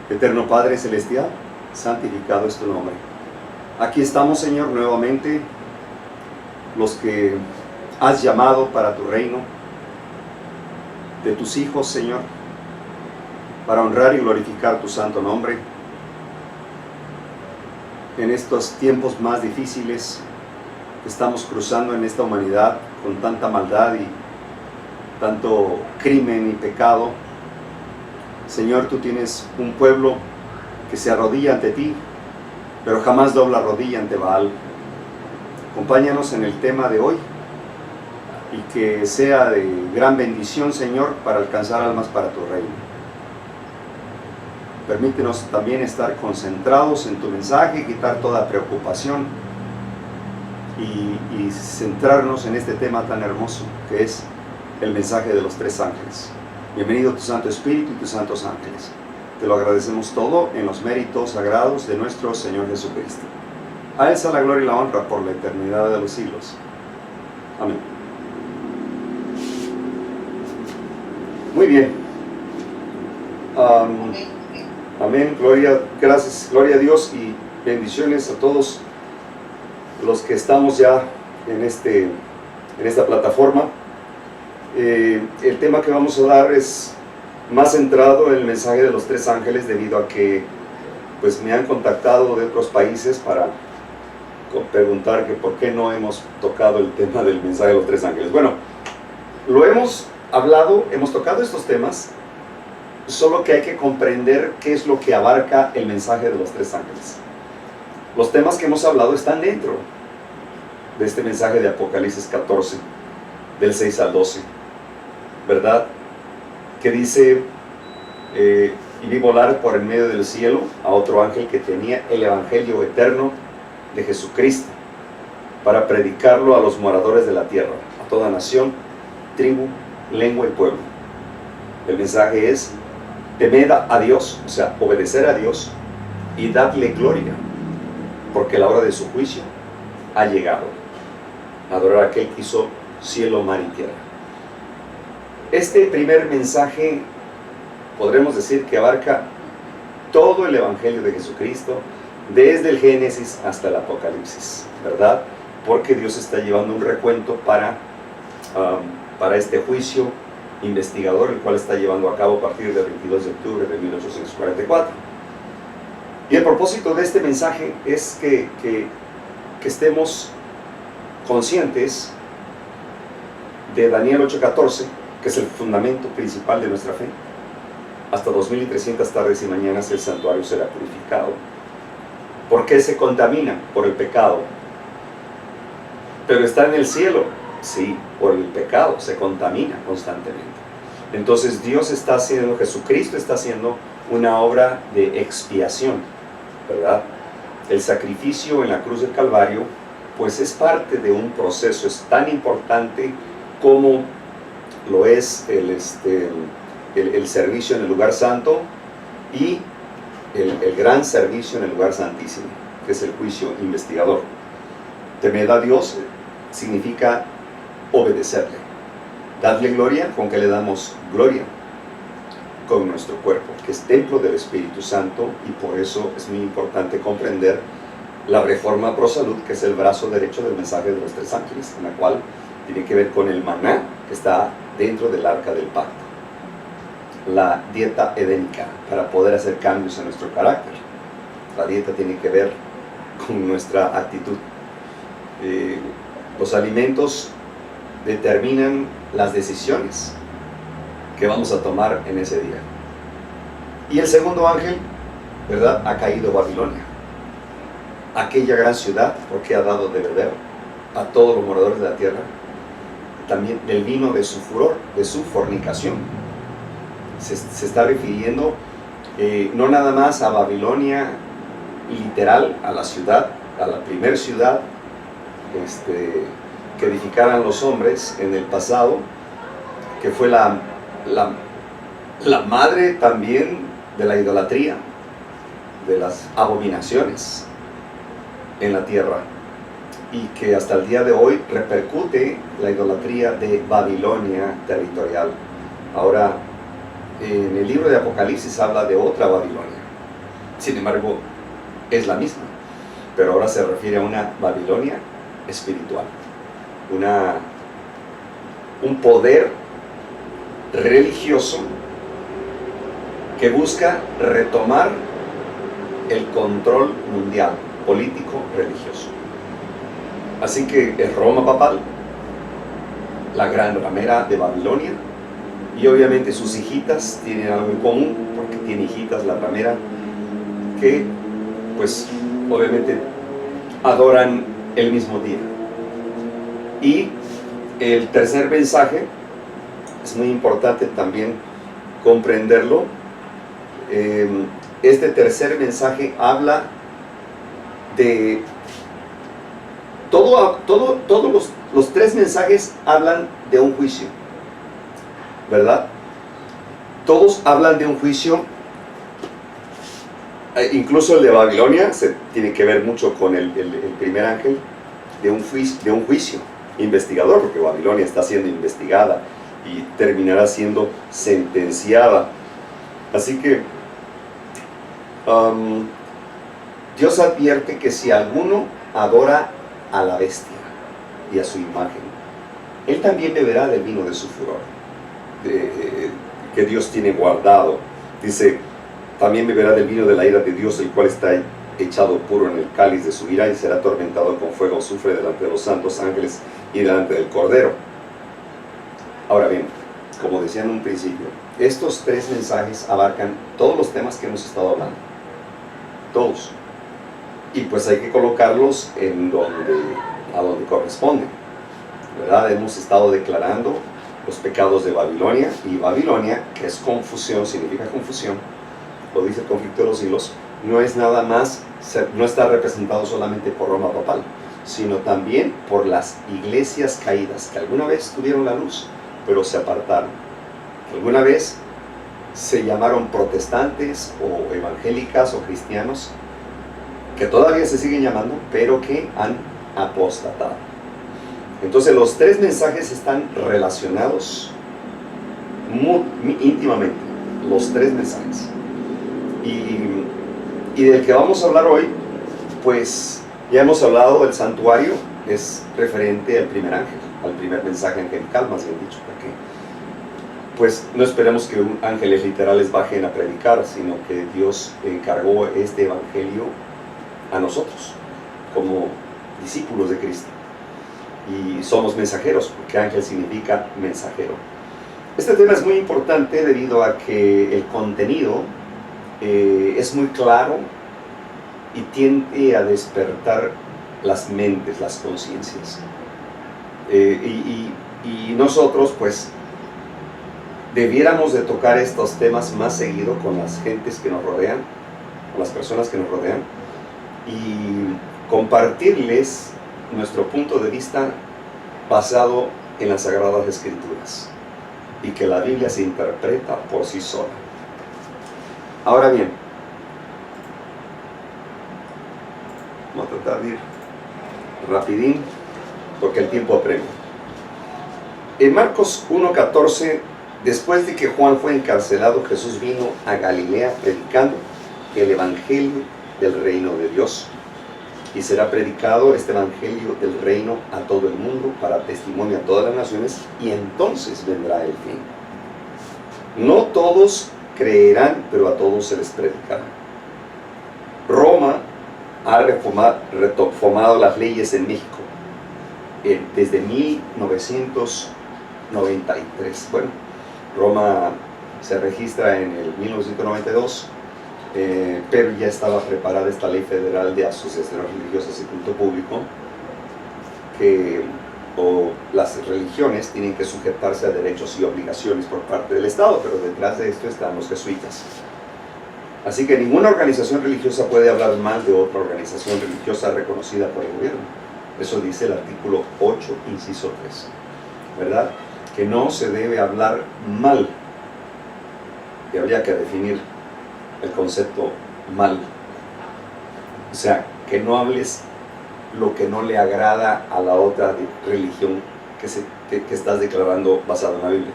Eterno Padre Celestial, santificado es tu nombre. Aquí estamos, Señor, nuevamente, los que has llamado para tu reino, de tus hijos, Señor, para honrar y glorificar tu santo nombre. En estos tiempos más difíciles que estamos cruzando en esta humanidad, con tanta maldad y tanto crimen y pecado, Señor, tú tienes un pueblo que se arrodilla ante ti, pero jamás dobla rodilla ante Baal. Acompáñanos en el tema de hoy y que sea de gran bendición, Señor, para alcanzar almas para tu reino. Permítenos también estar concentrados en tu mensaje, quitar toda preocupación y centrarnos en este tema tan hermoso que es el mensaje de los tres ángeles. Bienvenido tu Santo Espíritu y tus santos ángeles. Te lo agradecemos todo en los méritos sagrados de nuestro Señor Jesucristo. A Él sea la gloria y la honra por la eternidad de los siglos. Amén. Muy bien. Amén. Gracias, gloria a Dios y bendiciones a todos los que estamos ya en esta plataforma. El tema que vamos a dar es más centrado en el mensaje de los tres ángeles, debido a que pues me han contactado de otros países para preguntar que por qué no hemos tocado el tema del mensaje de los tres ángeles. Bueno, lo hemos hablado, hemos tocado estos temas, solo que hay que comprender qué es lo que abarca el mensaje de los tres ángeles. Los temas que hemos hablado están dentro de este mensaje de Apocalipsis 14, del 6 al 12, ¿verdad? Que dice, y vi volar por en medio del cielo a otro ángel que tenía el evangelio eterno de Jesucristo, para predicarlo a los moradores de la tierra, a toda nación, tribu, lengua y pueblo. El mensaje es: temed a Dios, o sea, obedecer a Dios, y dadle gloria, porque la hora de su juicio ha llegado. Adorar a aquel que hizo cielo, mar y tierra. Este primer mensaje podremos decir que abarca todo el evangelio de Jesucristo, desde el Génesis hasta el Apocalipsis, ¿verdad? Porque Dios está llevando un recuento para este juicio investigador, el cual está llevando a cabo a partir del 22 de octubre de 1844. Y el propósito de este mensaje es que estemos conscientes de Daniel 8:14, que es el fundamento principal de nuestra fe. Hasta 2300 tardes y mañanas el santuario será purificado. ¿Por qué se contamina? Por el pecado. Pero está en el cielo. Sí, por el pecado se contamina constantemente. Entonces Dios está haciendo, Jesucristo está haciendo una obra de expiación, ¿verdad? El sacrificio en la cruz del Calvario pues es parte de un proceso, es tan importante como lo es el servicio en el lugar santo y el gran servicio en el lugar santísimo, que es el juicio investigador. Temed a Dios significa obedecerle. Dadle gloria, ¿con qué le damos gloria? Con nuestro cuerpo, que es templo del Espíritu Santo, y por eso es muy importante comprender la Reforma Pro Salud, que es el brazo derecho del mensaje de los tres ángeles, en la cual tiene que ver con el maná que está dentro del arca del pacto, la dieta edénica, para poder hacer cambios en nuestro carácter. La dieta tiene que ver con nuestra actitud. Los alimentos determinan las decisiones que vamos a tomar en ese día. Y el segundo ángel, ¿verdad?, ha caído Babilonia, aquella gran ciudad, porque ha dado de beber a todos los moradores de la tierra también del vino de su furor, de su fornicación. Se está refiriendo no nada más a Babilonia literal, a la ciudad, a la primer ciudad que edificaran los hombres en el pasado, que fue la madre también de la idolatría, de las abominaciones en la tierra, y que hasta el día de hoy repercute la idolatría de Babilonia territorial. Ahora, en el libro de Apocalipsis habla de otra Babilonia, sin embargo, es la misma, pero ahora se refiere a una Babilonia espiritual, un poder religioso que busca retomar el control mundial, político, religioso. Así que es Roma papal, la gran ramera de Babilonia, y obviamente sus hijitas tienen algo en común, porque tiene hijitas la ramera que, pues, obviamente adoran el mismo día. Y el tercer mensaje, es muy importante también comprenderlo. Este tercer mensaje habla de todos los tres mensajes hablan de un juicio, ¿verdad? Todos hablan de un juicio, incluso el de Babilonia se tiene que ver mucho con el primer ángel, de un juicio investigador, porque Babilonia está siendo investigada y terminará siendo sentenciada. Así que Dios advierte que si alguno adora a la bestia y a su imagen, él también beberá del vino de su furor, que Dios tiene guardado. Dice, también beberá del vino de la ira de Dios, el cual está echado puro en el cáliz de su ira, y será atormentado con fuego o azufre delante de los santos ángeles y delante del Cordero. Ahora bien, como decía en un principio, estos tres mensajes abarcan todos los temas que hemos estado hablando. Todos. Y pues hay que colocarlos a donde corresponden, ¿verdad? Hemos estado declarando los pecados de Babilonia, y Babilonia, que es confusión, significa confusión, lo dice el conflicto de los siglos, no es nada más, no está representado solamente por Roma papal, sino también por las iglesias caídas, que alguna vez tuvieron la luz, pero se apartaron, que alguna vez se llamaron protestantes o evangélicas o cristianos, que todavía se siguen llamando, pero que han apostatado. Entonces los tres mensajes están relacionados muy íntimamente, los tres mensajes. Y del que vamos a hablar hoy, pues ya hemos hablado del santuario, es referente al primer ángel, al primer mensaje angelical, más bien dicho, porque pues no esperemos que ángeles literales bajen a predicar, sino que Dios encargó este evangelio a nosotros, como discípulos de Cristo. Y somos mensajeros, porque ángel significa mensajero. Este tema es muy importante debido a que el contenido es muy claro y tiende a despertar las mentes, las conciencias. Y nosotros, pues, debiéramos de tocar estos temas más seguido con las gentes que nos rodean, con las personas que nos rodean, y compartirles nuestro punto de vista basado en las Sagradas Escrituras, y que la Biblia se interpreta por sí sola. Ahora bien, vamos a tratar de ir rapidín, porque el tiempo apremia. En Marcos 1:14, después de que Juan fue encarcelado, Jesús vino a Galilea predicando el evangelio del reino de Dios, y será predicado este evangelio del reino a todo el mundo para testimonio a todas las naciones, y entonces vendrá el fin. No todos creerán, pero a todos se les predicará. Roma ha reformado las leyes en México desde 1993. Bueno, Roma se registra en el 1992, pero ya estaba preparada esta ley federal de asociaciones religiosas y culto público, o las religiones tienen que sujetarse a derechos y obligaciones por parte del Estado, pero detrás de esto están los jesuitas. Así que ninguna organización religiosa puede hablar mal de otra organización religiosa reconocida por el gobierno. Eso dice el artículo 8, inciso 3, ¿verdad? Que no se debe hablar mal, y habría que definir el concepto mal. O sea, que no hables lo que no le agrada a la otra religión que estás declarando basado en la Biblia,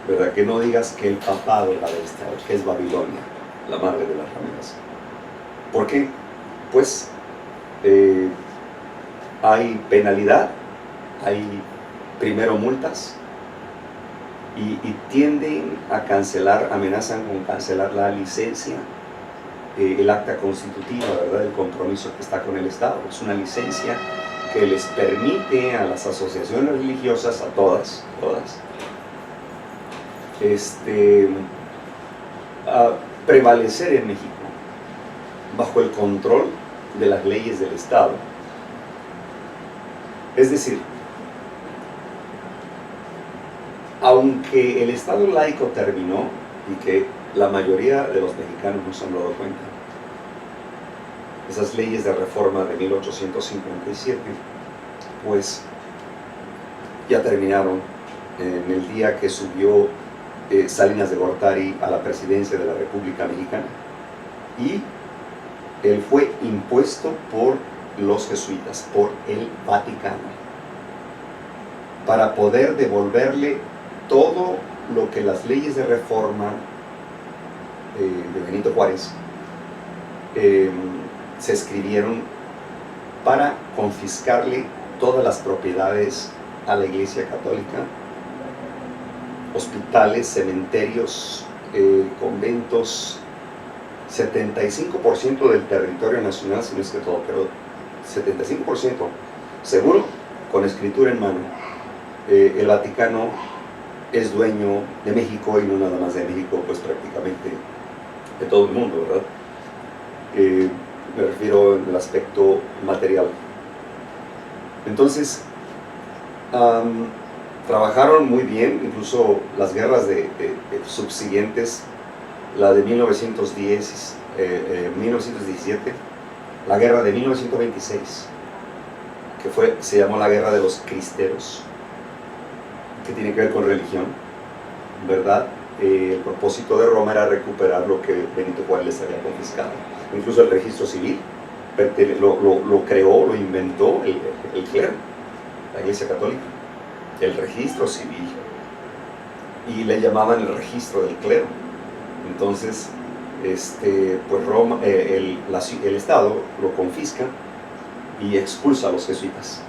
¿verdad? Que no digas que el papado es la bestia, que es Babilonia, la madre de las rameras. ¿Por qué? Pues hay penalidad, hay primero multas y tienden a cancelar, amenazan con cancelar la licencia, el acta constitutiva, ¿verdad? El compromiso que está con el Estado. Es una licencia que les permite a las asociaciones religiosas, a todas, a prevalecer en México bajo el control de las leyes del Estado. Es decir, aunque el Estado laico terminó y que la mayoría de los mexicanos no se han dado cuenta, esas leyes de reforma de 1857, pues ya terminaron en el día que subió Salinas de Gortari a la presidencia de la República Mexicana, y él fue impuesto por los jesuitas, por el Vaticano, para poder devolverle todo lo que las leyes de reforma de Benito Juárez se escribieron para confiscarle todas las propiedades a la Iglesia Católica, hospitales, cementerios, conventos, 75% del territorio nacional, si no es que todo, pero 75% seguro, con escritura en mano. El Vaticano es dueño de México, y no nada más de México, pues prácticamente de todo el mundo, ¿verdad? Me refiero en el aspecto material. Entonces, trabajaron muy bien, incluso las guerras de subsiguientes, la de 1917, la guerra de 1926, que se llamó la Guerra de los Cristeros, que tiene que ver con religión, ¿verdad? El propósito de Roma era recuperar lo que Benito Juárez les había confiscado. Incluso el registro civil lo creó, lo inventó el clero, la Iglesia Católica, el registro civil, y le llamaban el registro del clero. Entonces, pues Roma, el Estado lo confisca y expulsa a los jesuitas.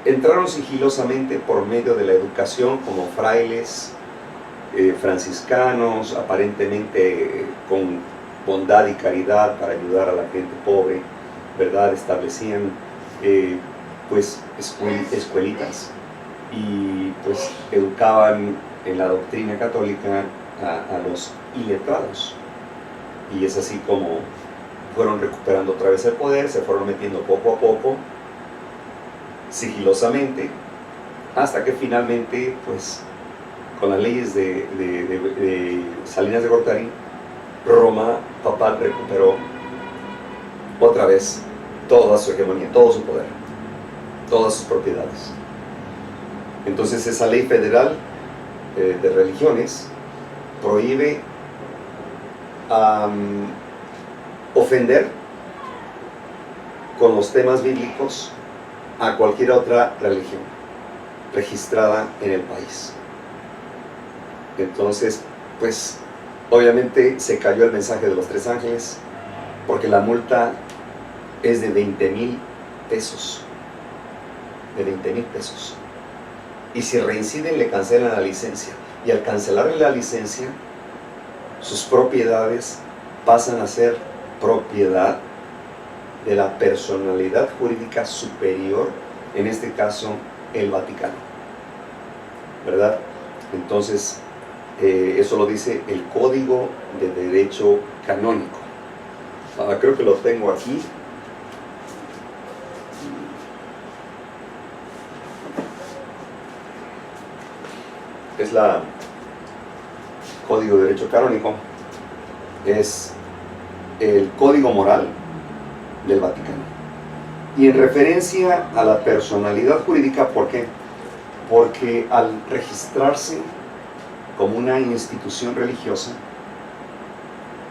Entraron sigilosamente por medio de la educación como frailes, franciscanos, aparentemente con bondad y caridad para ayudar a la gente pobre, ¿verdad? Establecían pues escuelitas y pues educaban en la doctrina católica a los iletrados, y es así como fueron recuperando otra vez el poder, se fueron metiendo poco a poco, sigilosamente, hasta que finalmente, pues con las leyes de Salinas de Gortari, Roma papal recuperó otra vez toda su hegemonía, todo su poder, todas sus propiedades. Entonces esa ley federal de religiones prohíbe ofender con los temas bíblicos a cualquier otra religión registrada en el país. Entonces, pues obviamente se cayó el mensaje de los tres ángeles, porque la multa es de 20,000 pesos, de 20,000 pesos, y si reinciden le cancelan la licencia, y al cancelarle la licencia, sus propiedades pasan a ser propiedad de la personalidad jurídica superior, en este caso el Vaticano, ¿verdad? Entonces, eso lo dice el Código de Derecho Canónico. Creo que lo tengo aquí. Es la Código de Derecho Canónico, es el Código Moral del Vaticano. Y en referencia a la personalidad jurídica, ¿por qué? Porque al registrarse como una institución religiosa,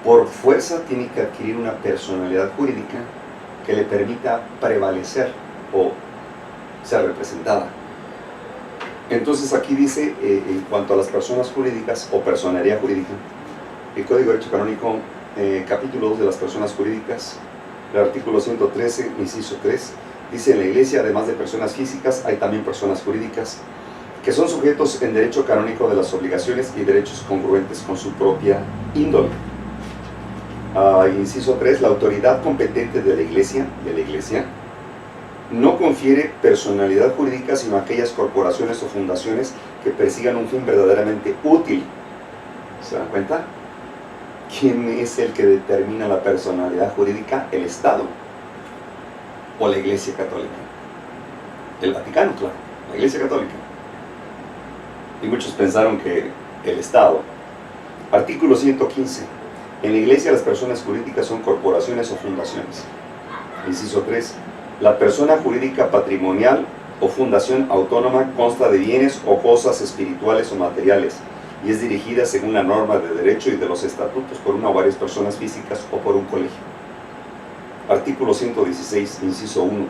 por fuerza tiene que adquirir una personalidad jurídica que le permita prevalecer o ser representada. Entonces aquí dice, en cuanto a las personas jurídicas o personería jurídica, el Código de Derecho Canónico capítulo 2 de las personas jurídicas, el artículo 113, inciso 3, dice: en la Iglesia, además de personas físicas, hay también personas jurídicas que son sujetos en derecho canónico de las obligaciones y derechos congruentes con su propia índole. Inciso 3, la autoridad competente de la Iglesia no confiere personalidad jurídica sino a aquellas corporaciones o fundaciones que persigan un fin verdaderamente útil. ¿Se dan cuenta? ¿Quién es el que determina la personalidad jurídica? ¿El Estado o la Iglesia Católica? El Vaticano, claro, la Iglesia Católica. Y muchos pensaron que el Estado. Artículo 115. En la Iglesia las personas jurídicas son corporaciones o fundaciones. Inciso 3. La persona jurídica patrimonial o fundación autónoma consta de bienes o cosas espirituales o materiales y es dirigida según la norma de derecho y de los estatutos por una o varias personas físicas o por un colegio. Artículo 116, inciso 1.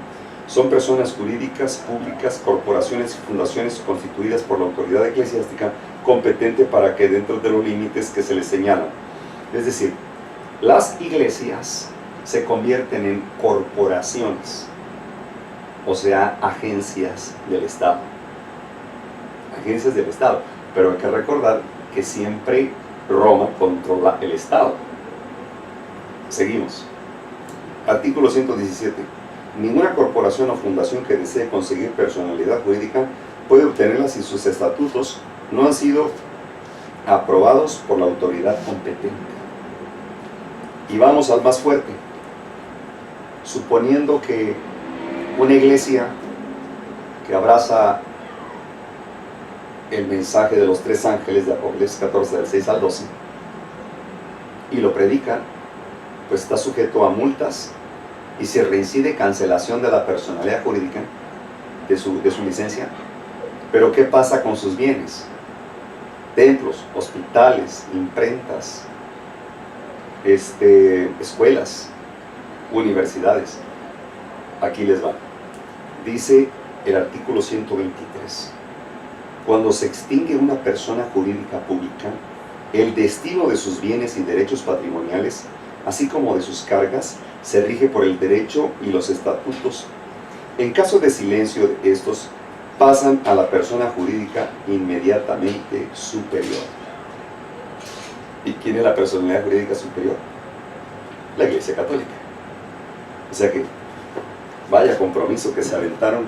Son personas jurídicas, públicas, corporaciones y fundaciones constituidas por la autoridad eclesiástica competente para que dentro de los límites que se les señalan. Es decir, las iglesias se convierten en corporaciones, o sea, agencias del Estado. Agencias del Estado. Pero hay que recordar que siempre Roma controla el Estado. Seguimos. Artículo 117. Ninguna corporación o fundación que desee conseguir personalidad jurídica puede obtenerla si sus estatutos no han sido aprobados por la autoridad competente. Y vamos al más fuerte. Suponiendo que una iglesia que abraza el mensaje de los tres ángeles de Apocalipsis 14, del 6 al 12, y lo predica, pues está sujeto a multas y se reincide cancelación de la personalidad jurídica de su licencia. Pero ¿qué pasa con sus bienes? Templos, hospitales, imprentas, escuelas, universidades. Aquí les va. Dice el artículo 123. Cuando se extingue una persona jurídica pública, el destino de sus bienes y derechos patrimoniales, así como de sus cargas, se rige por el derecho y los estatutos. En caso de silencio de estos, pasan a la persona jurídica inmediatamente superior. ¿Y quién es la personalidad jurídica superior? La Iglesia Católica. O sea que, vaya compromiso que se aventaron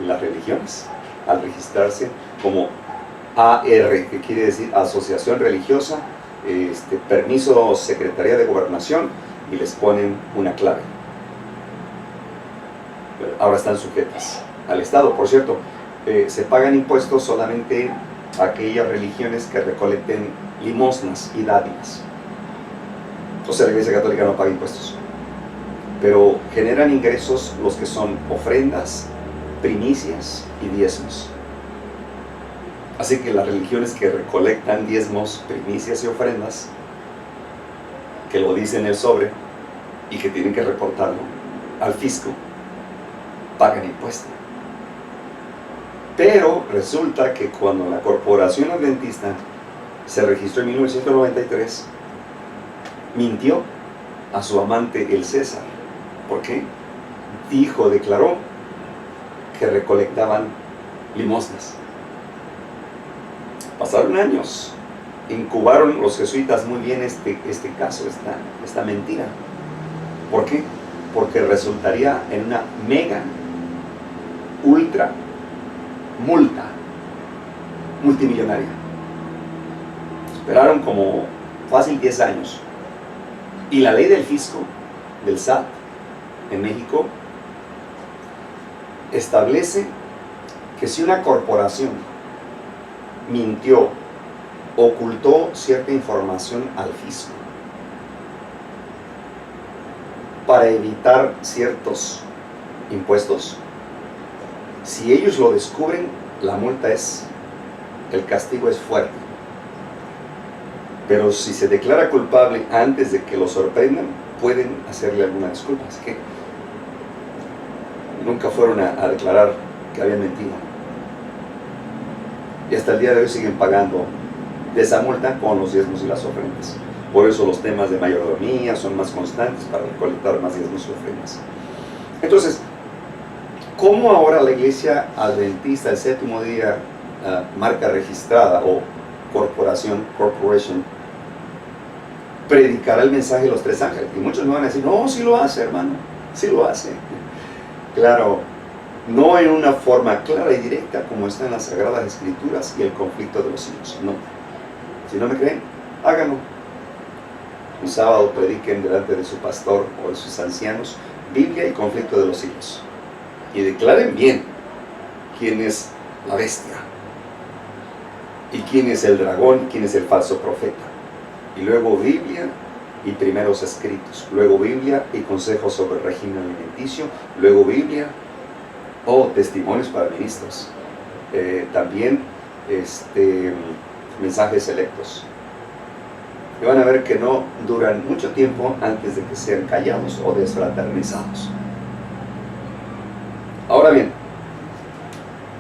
las religiones al registrarse como AR, que quiere decir Asociación Religiosa, permiso Secretaría de Gobernación, y les ponen una clave. Ahora están sujetas al Estado. Por cierto, se pagan impuestos solamente a aquellas religiones que recolecten limosnas y dádivas. O sea, la Iglesia Católica no paga impuestos, pero generan ingresos los que son ofrendas, primicias y diezmos. Así que las religiones que recolectan diezmos, primicias y ofrendas, que lo dice en el sobre y que tienen que reportarlo al fisco, pagan impuesto. Pero resulta que cuando la Corporación Adventista se registró en 1993, mintió a su amante el César. ¿Por qué? Declaró que recolectaban limosnas. Pasaron años, incubaron los jesuitas muy bien este caso, esta mentira. ¿Por qué? Porque resultaría en una mega, ultra multa multimillonaria. Esperaron como fácil 10 años. Y la ley del fisco, del SAT, en México, establece que si una corporación mintió, ocultó cierta información al fisco para evitar ciertos impuestos, si ellos lo descubren, el castigo es fuerte. Pero si se declara culpable antes de que lo sorprendan, pueden hacerle alguna disculpa. Así que nunca fueron a declarar que habían mentido. Y hasta el día de hoy siguen pagando de esa multa con los diezmos y las ofrendas. Por eso los temas de mayordomía son más constantes para recolectar más diezmos y ofrendas. Entonces, ¿cómo ahora la Iglesia Adventista del Séptimo Día, marca registrada o corporation, predicará el mensaje de los tres ángeles? Y muchos me van a decir, no, sí lo hace, hermano, sí lo hace. Claro, no en una forma clara y directa como está en las Sagradas Escrituras y el conflicto de los siglos, no. Si no me creen, háganlo. Un sábado prediquen delante de su pastor o de sus ancianos Biblia y conflicto de los siglos. Y declaren bien quién es la bestia, y quién es el dragón, y quién es el falso profeta. Y luego Biblia y primeros escritos. Luego Biblia y consejos sobre el régimen alimenticio. Luego Biblia o testimonios para ministros. También mensajes selectos. Y van a ver que no duran mucho tiempo antes de que sean callados o desfraternizados. Ahora bien,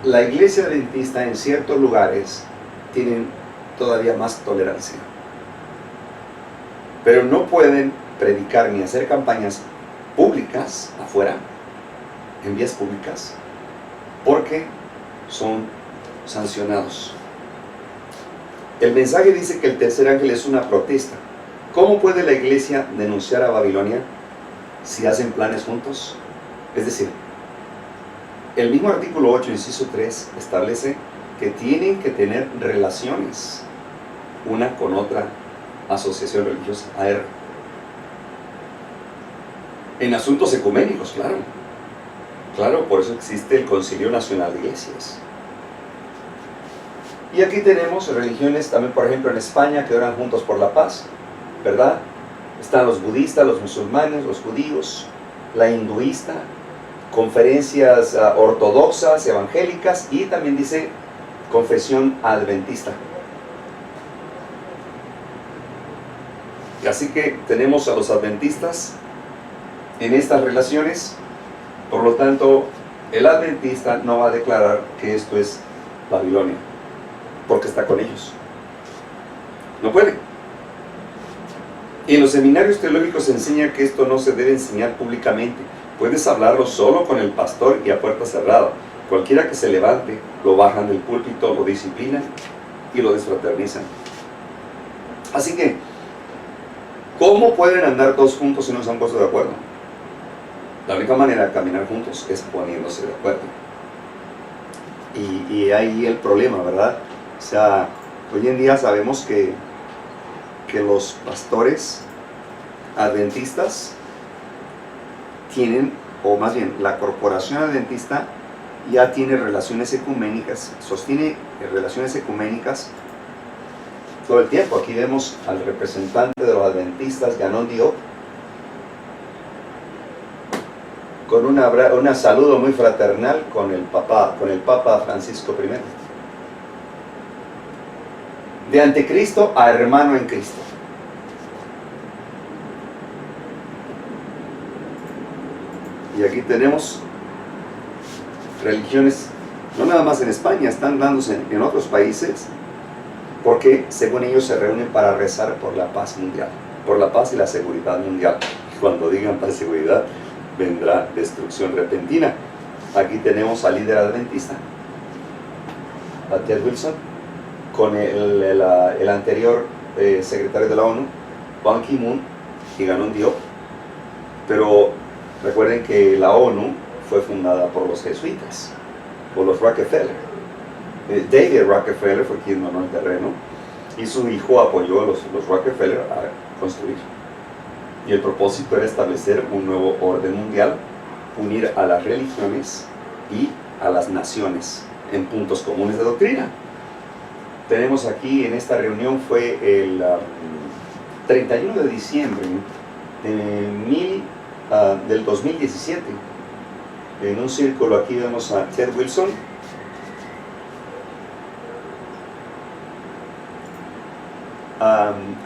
la Iglesia Adventista en ciertos lugares tienen todavía más tolerancia, pero no pueden predicar ni hacer campañas públicas afuera, en vías públicas, porque son sancionados. El mensaje dice que el tercer ángel es una protesta. ¿Cómo puede la iglesia denunciar a Babilonia si hacen planes juntos? Es decir, el mismo artículo 8, inciso 3, establece que tienen que tener relaciones una con otra asociación religiosa, AR. En asuntos ecuménicos, claro. Claro, por eso existe el Concilio Nacional de Iglesias. Y aquí tenemos religiones también, por ejemplo, en España, que oran juntos por la paz, ¿verdad? Están los budistas, los musulmanes, los judíos, la hinduista, conferencias ortodoxas, evangélicas, y también dice confesión adventista. Así que tenemos a los adventistas en estas relaciones. Por lo tanto, el adventista no va a declarar que esto es Babilonia, porque está con ellos. No puede. Y en los seminarios teológicos se enseña que esto no se debe enseñar públicamente. Puedes hablarlo solo con el pastor y a puerta cerrada. Cualquiera que se levante, lo bajan del púlpito, lo disciplinan y lo desfraternizan. Así que, ¿cómo pueden andar todos juntos si no se han puesto de acuerdo? La única manera de caminar juntos es poniéndose de acuerdo. Y ahí el problema, ¿verdad? O sea, hoy en día sabemos que los pastores adventistas tienen, o más bien, la corporación adventista ya tiene relaciones ecuménicas, sostiene relaciones ecuménicas todo el tiempo. Aquí vemos al representante de los adventistas, Ganón Diop, con un saludo muy fraternal con el Papa Francisco I. De anticristo a hermano en Cristo. Y aquí tenemos religiones, no nada más en España, están dándose en otros países, porque según ellos se reúnen para rezar por la paz mundial, por la paz y la seguridad mundial. Y cuando digan paz y seguridad, vendrá destrucción repentina. Aquí tenemos al líder adventista, a Ted Wilson, con el anterior secretario de la ONU, Ban Ki-moon, y Ganón Diop. Pero recuerden que la ONU fue fundada por los jesuitas, por los Rockefeller. David Rockefeller fue quien donó el terreno, y su hijo apoyó a los Rockefeller a construir. Y el propósito era establecer un nuevo orden mundial, unir a las religiones y a las naciones en puntos comunes de doctrina. Tenemos aquí en esta reunión, fue el 31 de diciembre del 2017. En un círculo aquí vemos a Ted Wilson,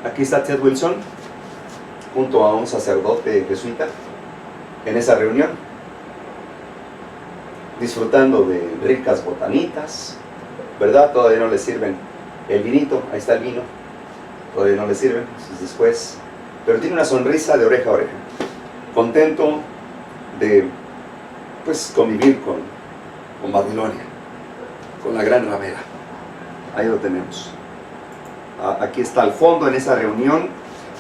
aquí está Ted Wilson junto a un sacerdote jesuita en esa reunión, disfrutando de ricas botanitas, ¿verdad? Todavía no les sirven el vinito, ahí está el vino, todavía no le sirven, eso es después, pero tiene una sonrisa de oreja a oreja, contento de pues convivir con Babilonia, con la gran ramera. Ahí lo tenemos. Aquí está al fondo en esa reunión.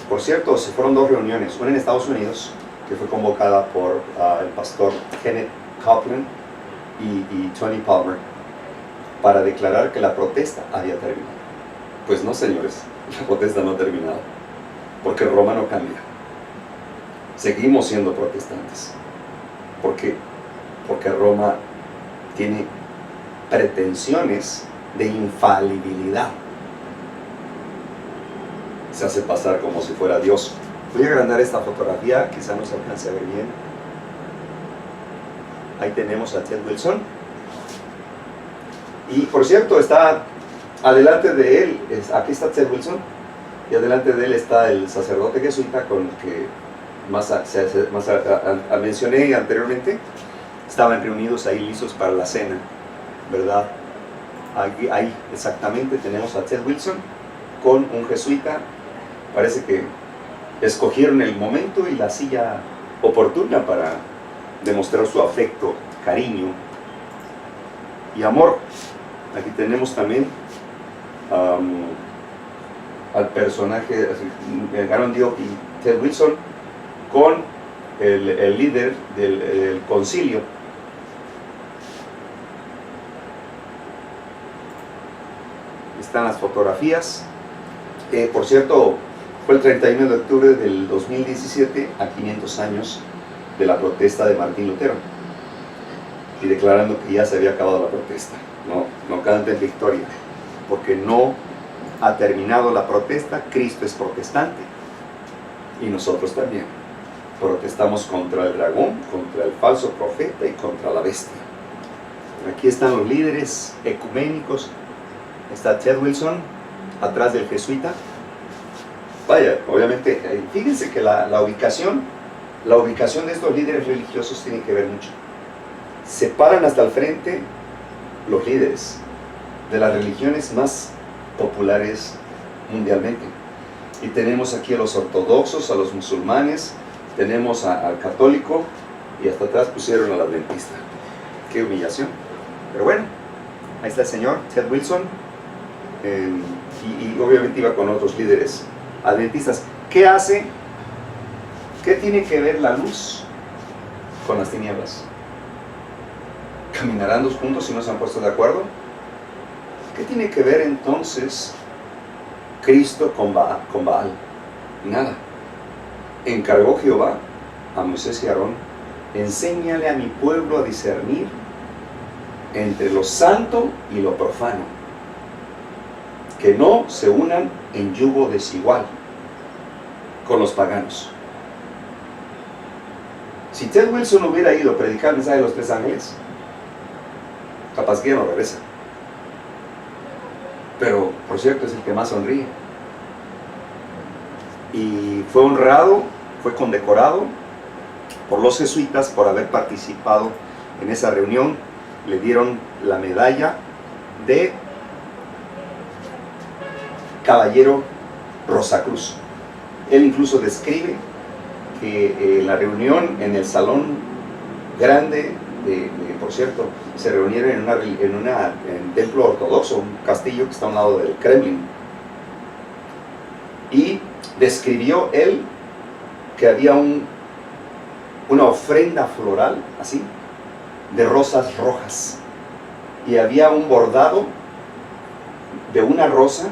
Por cierto, se fueron 2 reuniones, una en Estados Unidos, que fue convocada por el pastor Kenneth Copeland y Tony Palmer, para declarar que la protesta había terminado. Pues no, señores, la protesta no ha terminado, porque Roma no cambia. Seguimos siendo protestantes. ¿Por qué? Porque Roma tiene pretensiones de infalibilidad. Se hace pasar como si fuera Dios. Voy a agrandar esta fotografía, quizá no se alcance a ver bien. Ahí tenemos a Ted Wilson. Y por cierto, está adelante de él, aquí está Ted Wilson, y adelante de él está el sacerdote jesuita con el que mencioné anteriormente. Estaban reunidos ahí listos para la cena, ¿verdad? Ahí exactamente tenemos a Ted Wilson con un jesuita. Parece que escogieron el momento y la silla oportuna para demostrar su afecto, cariño y amor. Aquí tenemos también al personaje Aaron Diop y Ted Wilson con el líder del concilio. Están las fotografías. Por cierto, fue el 31 de octubre del 2017, a 500 años de la protesta de Martín Lutero, y declarando que ya se había acabado la protesta. No canten victoria, porque no ha terminado la protesta. Cristo es protestante y nosotros también protestamos contra el dragón, contra el falso profeta y contra la bestia. Aquí están los líderes ecuménicos. Está Ted Wilson atrás del jesuita. Vaya, obviamente, fíjense que la ubicación de estos líderes religiosos tiene que ver mucho. Se paran hasta el frente los líderes de las religiones más populares mundialmente. Y tenemos aquí a los ortodoxos, a los musulmanes, tenemos al católico, y hasta atrás pusieron al adventista. Qué humillación. Pero bueno, ahí está el señor Ted Wilson, y obviamente iba con otros líderes adventistas. ¿Qué hace? ¿Qué tiene que ver la luz con las tinieblas? ¿Caminarán dos juntos si no se han puesto de acuerdo? ¿Qué tiene que ver entonces Cristo con Baal? Nada. Encargó Jehová a Moisés y Aarón: enséñale a mi pueblo a discernir entre lo santo y lo profano, que no se unan en yugo desigual con los paganos. Si Ted Wilson hubiera ido a predicar el mensaje de los 3 ángeles, capaz que ya no regresa. Pero, por cierto, es el que más sonríe. Y fue honrado, fue condecorado por los jesuitas por haber participado en esa reunión. Le dieron la medalla de Caballero Rosacruz. Él incluso describe que en la reunión en el salón grande, por cierto, se reunieron en un templo ortodoxo, un castillo que está a un lado del Kremlin, y describió él que había una ofrenda floral, así, de rosas rojas, y había un bordado de una rosa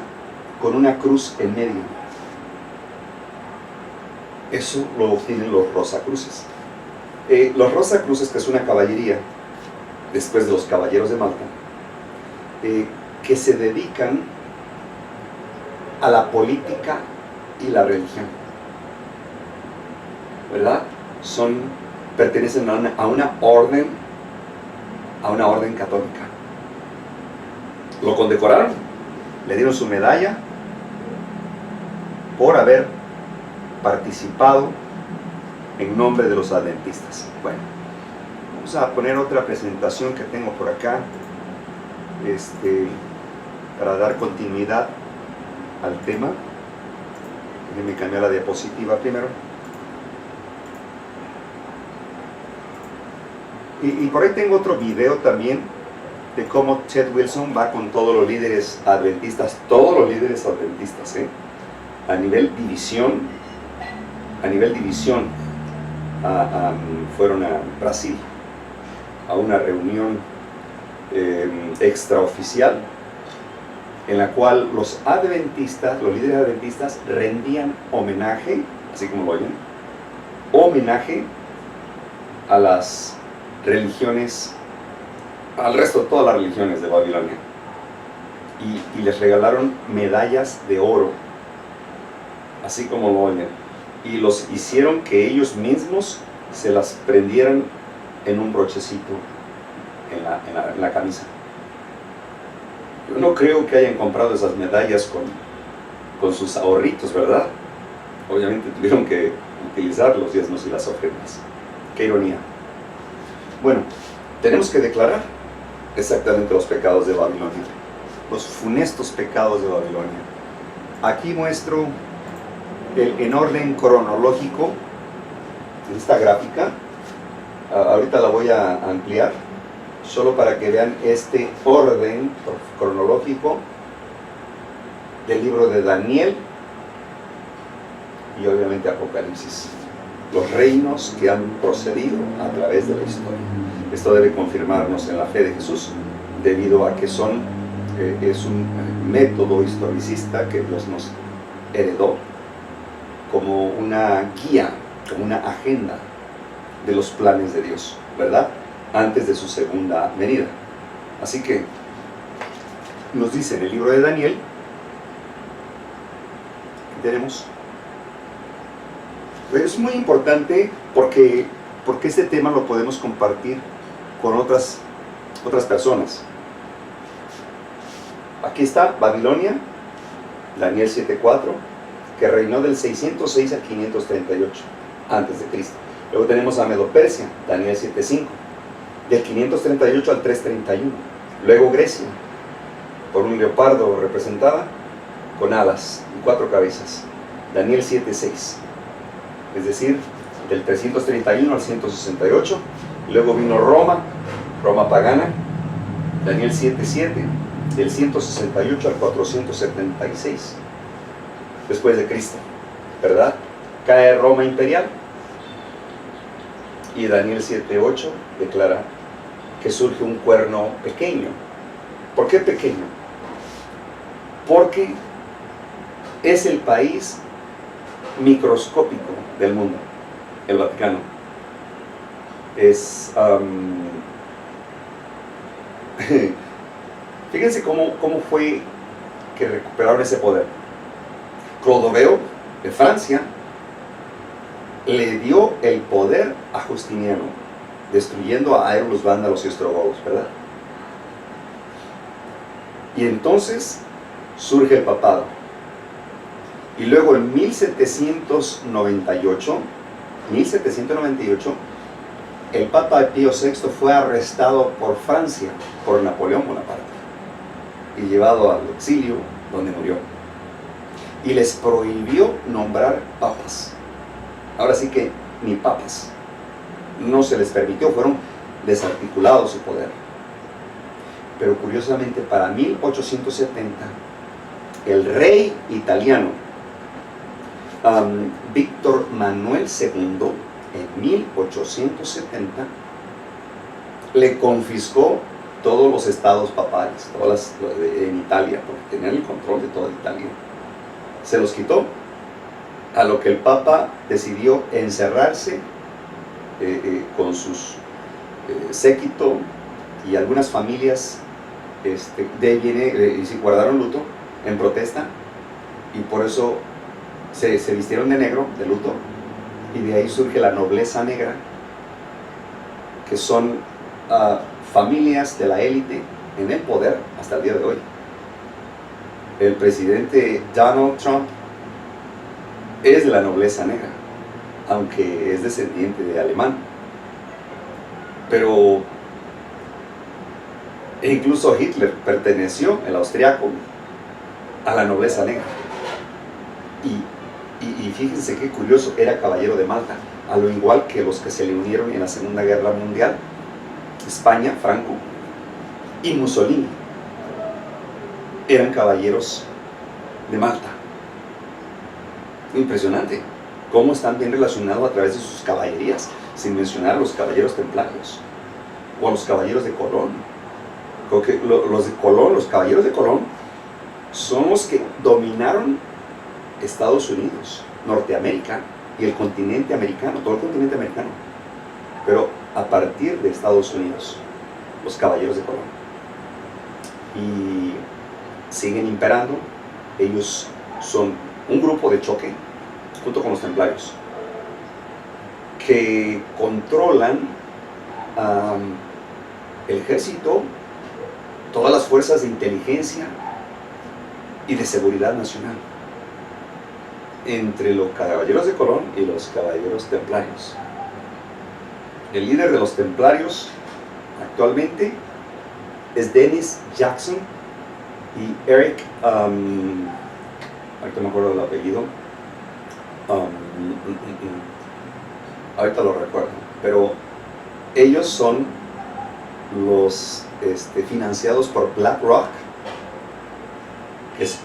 con una cruz en medio. Eso lo obtienen los Rosacruces. Los Rosacruces, que es una caballería después de los Caballeros de Malta, que se dedican a la política y la religión, ¿verdad? Pertenecen a una orden católica. Lo condecoraron, le dieron su medalla por haber participado en nombre de los adventistas. Bueno, vamos a poner otra presentación que tengo por acá, para dar continuidad al tema. Déjenme cambiar la diapositiva primero. Y por ahí tengo otro video también de cómo Ted Wilson va con todos los líderes adventistas, a nivel división, fueron a Brasil, a una reunión extraoficial, en la cual los líderes adventistas rendían homenaje, así como lo oyen, homenaje a las religiones, al resto de todas las religiones de Babilonia, y les regalaron medallas de oro, así como lo oyen, y los hicieron que ellos mismos se las prendieran en un brochecito en la camisa. Yo no creo que hayan comprado esas medallas con sus ahorritos, ¿verdad? Obviamente tuvieron que utilizar los diezmos y las ofrendas. Qué ironía. Bueno, tenemos que declarar exactamente los pecados de Babilonia, los funestos pecados de Babilonia. Aquí muestro en orden cronológico esta gráfica. Ahorita la voy a ampliar, solo para que vean este orden cronológico del libro de Daniel y obviamente Apocalipsis. Los reinos que han procedido a través de la historia. Esto debe confirmarnos en la fe de Jesús, debido a que es un método historicista que Dios nos heredó como una guía, como una agenda de los planes de Dios, ¿verdad? Antes de su segunda venida. Así que nos dice en el libro de Daniel, tenemos. Es muy importante porque este tema lo podemos compartir con otras personas. Aquí está Babilonia, Daniel 7:4, que reinó del 606 al 538 antes de Cristo. Luego tenemos a Medo-Persia, Daniel 7:5, del 538 al 331. Luego Grecia, por un leopardo representada con alas y 4 cabezas, Daniel 7:6. Es decir, del 331 al 168. Luego vino Roma pagana, Daniel 7:7, del 168 al 476 después de Cristo, ¿verdad? Cae Roma imperial y Daniel 7:8 declara que surge un cuerno pequeño. ¿Por qué pequeño? Porque es el país microscópico del mundo, el Vaticano. Es fíjense cómo fue que recuperaron ese poder. Clodoveo de Francia le dio el poder a Justiniano, destruyendo a los vándalos y ostrogodos, ¿verdad? Y entonces surge el papado. Y luego en 1798, el Papa Pío VI fue arrestado por Francia, por Napoleón Bonaparte, y llevado al exilio, donde murió. Y les prohibió nombrar papas. Ahora sí que ni papas. No se les permitió, fueron desarticulados su poder. Pero curiosamente, para 1870, el rey italiano, Víctor Manuel II, en 1870, le confiscó todos los estados papales, en Italia, porque tenían el control de toda Italia. Se los quitó, a lo que el Papa decidió encerrarse con sus séquito y algunas familias y se guardaron luto en protesta, y por eso se vistieron de negro, de luto, y de ahí surge la nobleza negra, que son familias de la élite en el poder hasta el día de hoy. El presidente Donald Trump es de la nobleza negra, aunque es descendiente de alemán. Pero incluso Hitler perteneció, el austriaco, a la nobleza negra. Y y fíjense qué curioso, era caballero de Malta, a lo igual que los que se le unieron en la Segunda Guerra Mundial, España, Franco, y Mussolini, eran caballeros de Malta. Impresionante cómo están bien relacionados a través de sus caballerías, sin mencionar a los caballeros templarios o a los caballeros de Colón. Porque los de Colón, los caballeros de Colón, son los que dominaron Estados Unidos, Norteamérica y el continente americano, todo el continente americano. Pero a partir de Estados Unidos, los caballeros de Colón. Y siguen imperando. Ellos son un grupo de choque, junto con los templarios, que controlan el ejército, todas las fuerzas de inteligencia y de seguridad nacional, entre los caballeros de Colón y los caballeros templarios. El líder de los templarios actualmente es Dennis Jackson y Eric, ahorita me acuerdo del apellido, ahorita lo recuerdo, pero ellos son los financiados por BlackRock, que es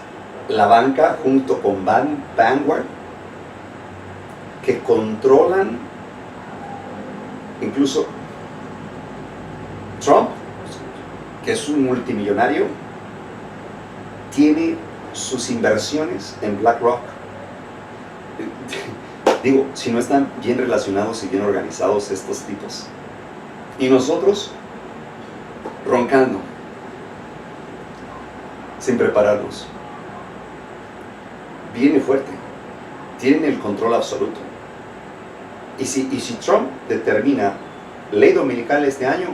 la banca junto con Vanguard, que controlan incluso Trump, que es un multimillonario, tiene sus inversiones en BlackRock. Digo, si no están bien relacionados y bien organizados estos tipos. Y nosotros, roncando, sin prepararnos. Viene fuerte, tienen el control absoluto. Y si Trump determina ley dominical este año,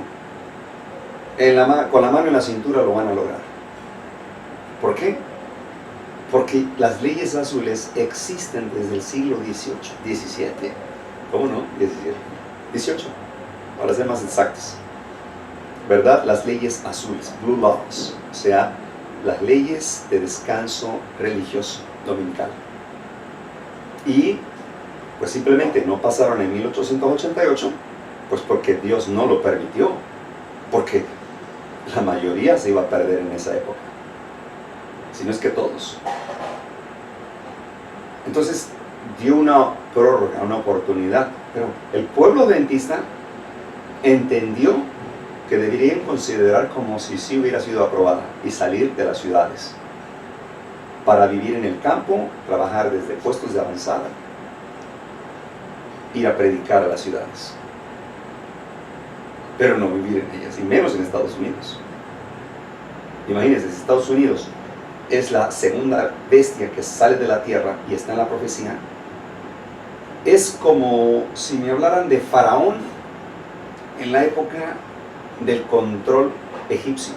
con la mano en la cintura lo van a lograr. ¿Por qué? Porque las leyes azules existen desde el siglo XVII. ¿Cómo no? XVIII, para ser más exactos. ¿Verdad? Las leyes azules, blue laws, o sea, las leyes de descanso religioso dominical. Y pues simplemente no pasaron en 1888, pues porque Dios no lo permitió, porque la mayoría se iba a perder en esa época, si no es que todos. Entonces dio una prórroga, una oportunidad, pero el pueblo adventista entendió que deberían considerar como si sí hubiera sido aprobada y salir de las ciudades para vivir en el campo, trabajar desde puestos de avanzada, ir a predicar a las ciudades, pero no vivir en ellas, y menos en Estados Unidos. Imagínense, si Estados Unidos es la segunda bestia que sale de la tierra y está en la profecía, es como si me hablaran de Faraón en la época del control egipcio.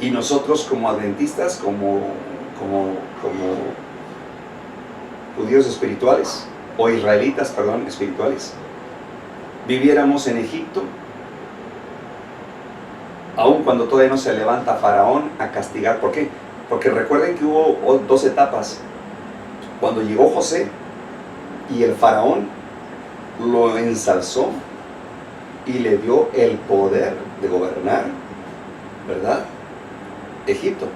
Y nosotros como adventistas, como judíos espirituales, o israelitas, perdón, espirituales, viviéramos en Egipto, aun cuando todavía no se levanta Faraón a castigar. ¿Por qué? Porque recuerden que hubo dos etapas. Cuando llegó José y el Faraón lo ensalzó y le dio el poder de gobernar, ¿verdad?, Egipto,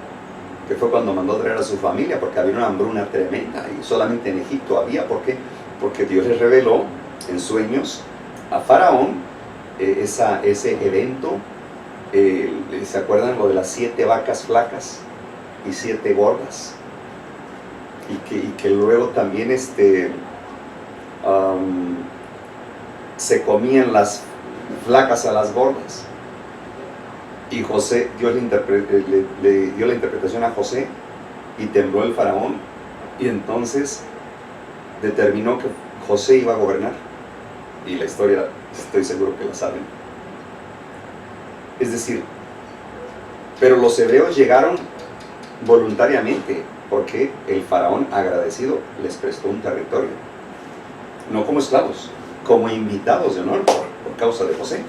que fue cuando mandó a traer a su familia, porque había una hambruna tremenda y solamente en Egipto había. ¿Por qué? Porque Dios les reveló en sueños a Faraón ese evento. ¿Se acuerdan lo de las 7 vacas flacas y 7 gordas? Y que luego también se comían las flacas a las gordas. Y José, Dios le dio la interpretación a José y tembló el Faraón, y entonces determinó que José iba a gobernar. Y la historia estoy seguro que la saben. Es decir, pero los hebreos llegaron voluntariamente, porque el Faraón agradecido les prestó un territorio, no como esclavos, como invitados de honor por causa de José,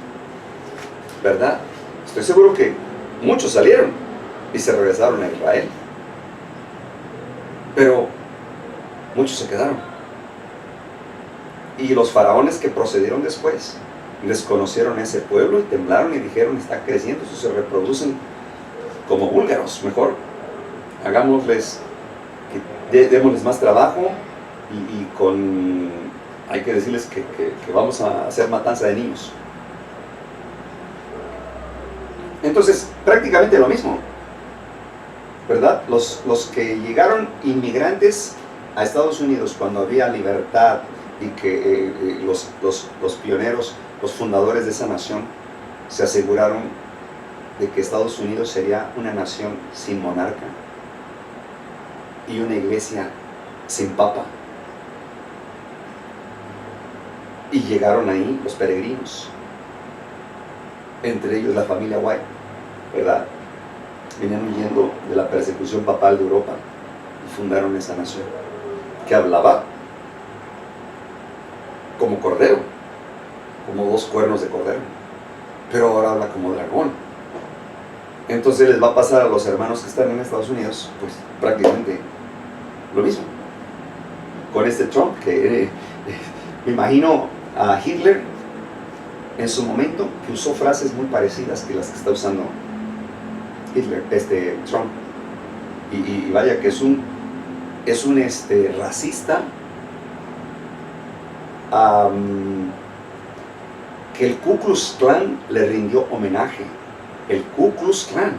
¿verdad? Estoy seguro que muchos salieron y se regresaron a Israel. Pero muchos se quedaron. Y los faraones que procedieron después desconocieron a ese pueblo y temblaron y dijeron: está creciendo, se reproducen como búlgaros, mejor hagámosles, démosles más trabajo y hay que decirles que vamos a hacer matanza de niños. Entonces, prácticamente lo mismo, ¿verdad? Los que llegaron inmigrantes a Estados Unidos cuando había libertad y que los pioneros, los fundadores de esa nación, se aseguraron de que Estados Unidos sería una nación sin monarca y una iglesia sin papa. Y llegaron ahí los peregrinos, entre ellos la familia White, ¿verdad? Venían huyendo de la persecución papal de Europa y fundaron esa nación que hablaba como cordero, como dos cuernos de cordero, pero ahora habla como dragón. Entonces les va a pasar a los hermanos que están en Estados Unidos, pues prácticamente lo mismo con este Trump, que me imagino a Hitler en su momento, que usó frases muy parecidas que las que está usando Hitler, Trump, y vaya que es un racista, que el Ku Klux Klan le rindió homenaje. El Ku Klux Klan,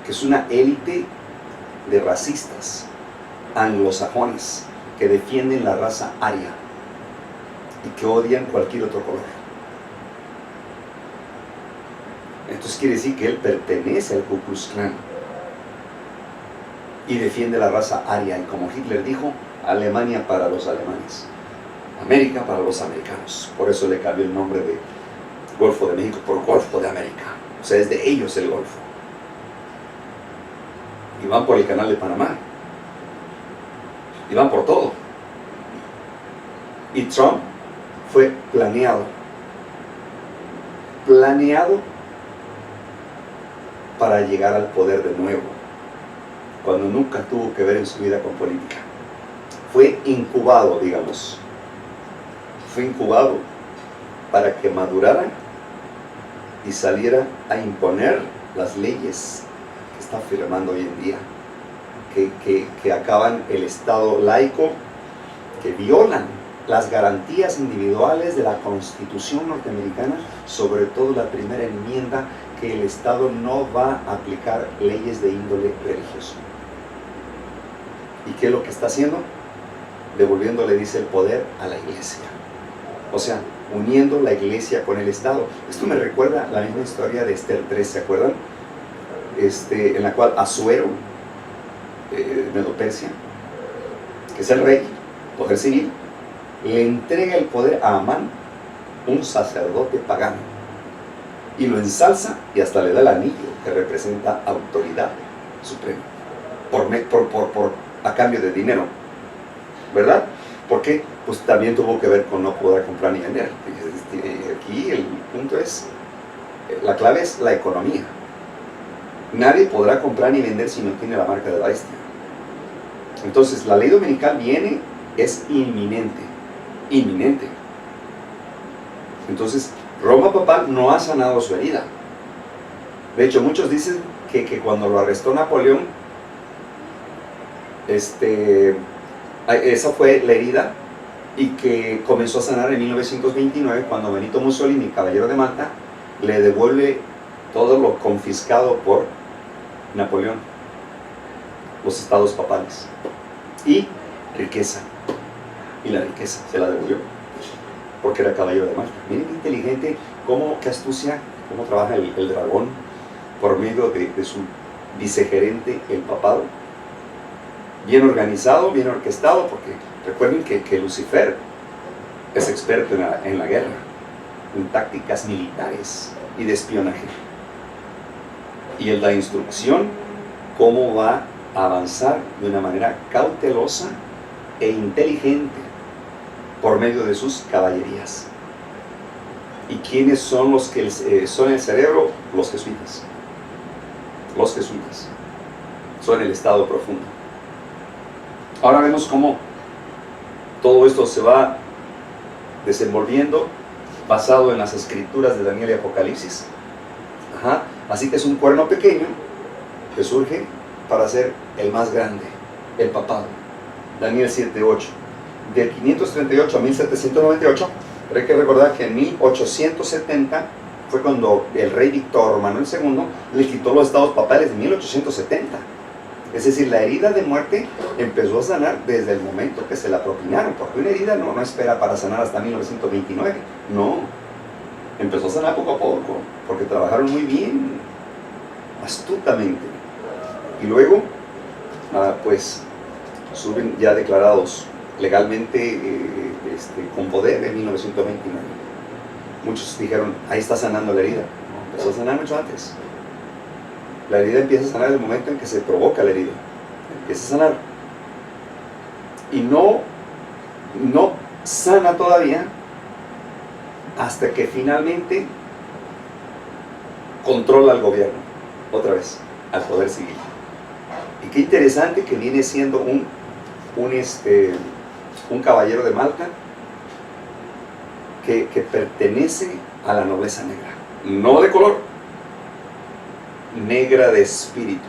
que es una élite de racistas anglosajones que defienden la raza aria y que odian cualquier otro color. Entonces quiere decir que él pertenece al Ku Klux Klan y defiende la raza aria, y como Hitler dijo, Alemania para los alemanes, América para los americanos. Por eso le cambió el nombre de Golfo de México por Golfo de América. O sea, es de ellos el Golfo. Y van por el canal de Panamá. Y van por todo. Y Trump fue planeado para llegar al poder de nuevo, cuando nunca tuvo que ver en su vida con política. Fue incubado, digamos. Fue incubado para que madurara y saliera a imponer las leyes que está firmando hoy en día, que acaban el Estado laico, que violan las garantías individuales de la Constitución norteamericana, sobre todo la primera enmienda, que el Estado no va a aplicar leyes de índole religioso. ¿Y qué es lo que está haciendo? Devolviéndole, dice, el poder a la iglesia. O sea, uniendo la iglesia con el Estado. Esto me recuerda la misma historia de Esther 3, ¿se acuerdan? En la cual Asuero, Medo-Persia, que es el rey, poder civil, le entrega el poder a Amán, un sacerdote pagano, y lo ensalza y hasta le da el anillo que representa autoridad suprema, a cambio de dinero, ¿verdad? Porque pues también tuvo que ver con no poder comprar ni vender. Aquí el punto es, la clave es la economía. Nadie podrá comprar ni vender si no tiene la marca de la bestia. Entonces la ley dominical es inminente. Entonces Roma papal no ha sanado su herida. De hecho, muchos dicen que cuando lo arrestó Napoleón, esa fue la herida, y que comenzó a sanar en 1929, cuando Benito Mussolini, caballero de Malta, le devuelve todo lo confiscado por Napoleón, los estados papales, y riqueza. Y la riqueza se la devolvió, porque era caballero de Malta. Miren qué inteligente, qué astucia, cómo trabaja el dragón por medio de su vicegerente, el papado. Bien organizado, bien orquestado, porque recuerden que Lucifer es experto en la guerra, en tácticas militares y de espionaje. Y él da instrucción cómo va a avanzar de una manera cautelosa e inteligente por medio de sus caballerías. ¿Y quiénes son los que son el cerebro? Los jesuitas. Los jesuitas son el estado profundo. Ahora vemos cómo todo esto se va desenvolviendo basado en las escrituras de Daniel y Apocalipsis. Así que es un cuerno pequeño que surge para ser el más grande, el papado. Daniel 7:8. De 538 a 1798, pero hay que recordar que en 1870 fue cuando el rey Víctor Manuel II le quitó los estados papales de 1870. Es decir, la herida de muerte empezó a sanar desde el momento que se la propinaron, porque una herida no espera para sanar hasta 1929, no, empezó a sanar poco a poco, porque trabajaron muy bien, astutamente, y luego, pues, suben ya declarados legalmente con poder en 1929. Muchos dijeron, ahí está sanando la herida. No, empezó a sanar mucho antes. La herida empieza a sanar en el momento en que se provoca la herida. Empieza a sanar. Y no sana todavía hasta que finalmente controla al gobierno. Otra vez, al poder civil. Y qué interesante que viene siendo un caballero de Malta que pertenece a la nobleza negra. No de color, negra de espíritu.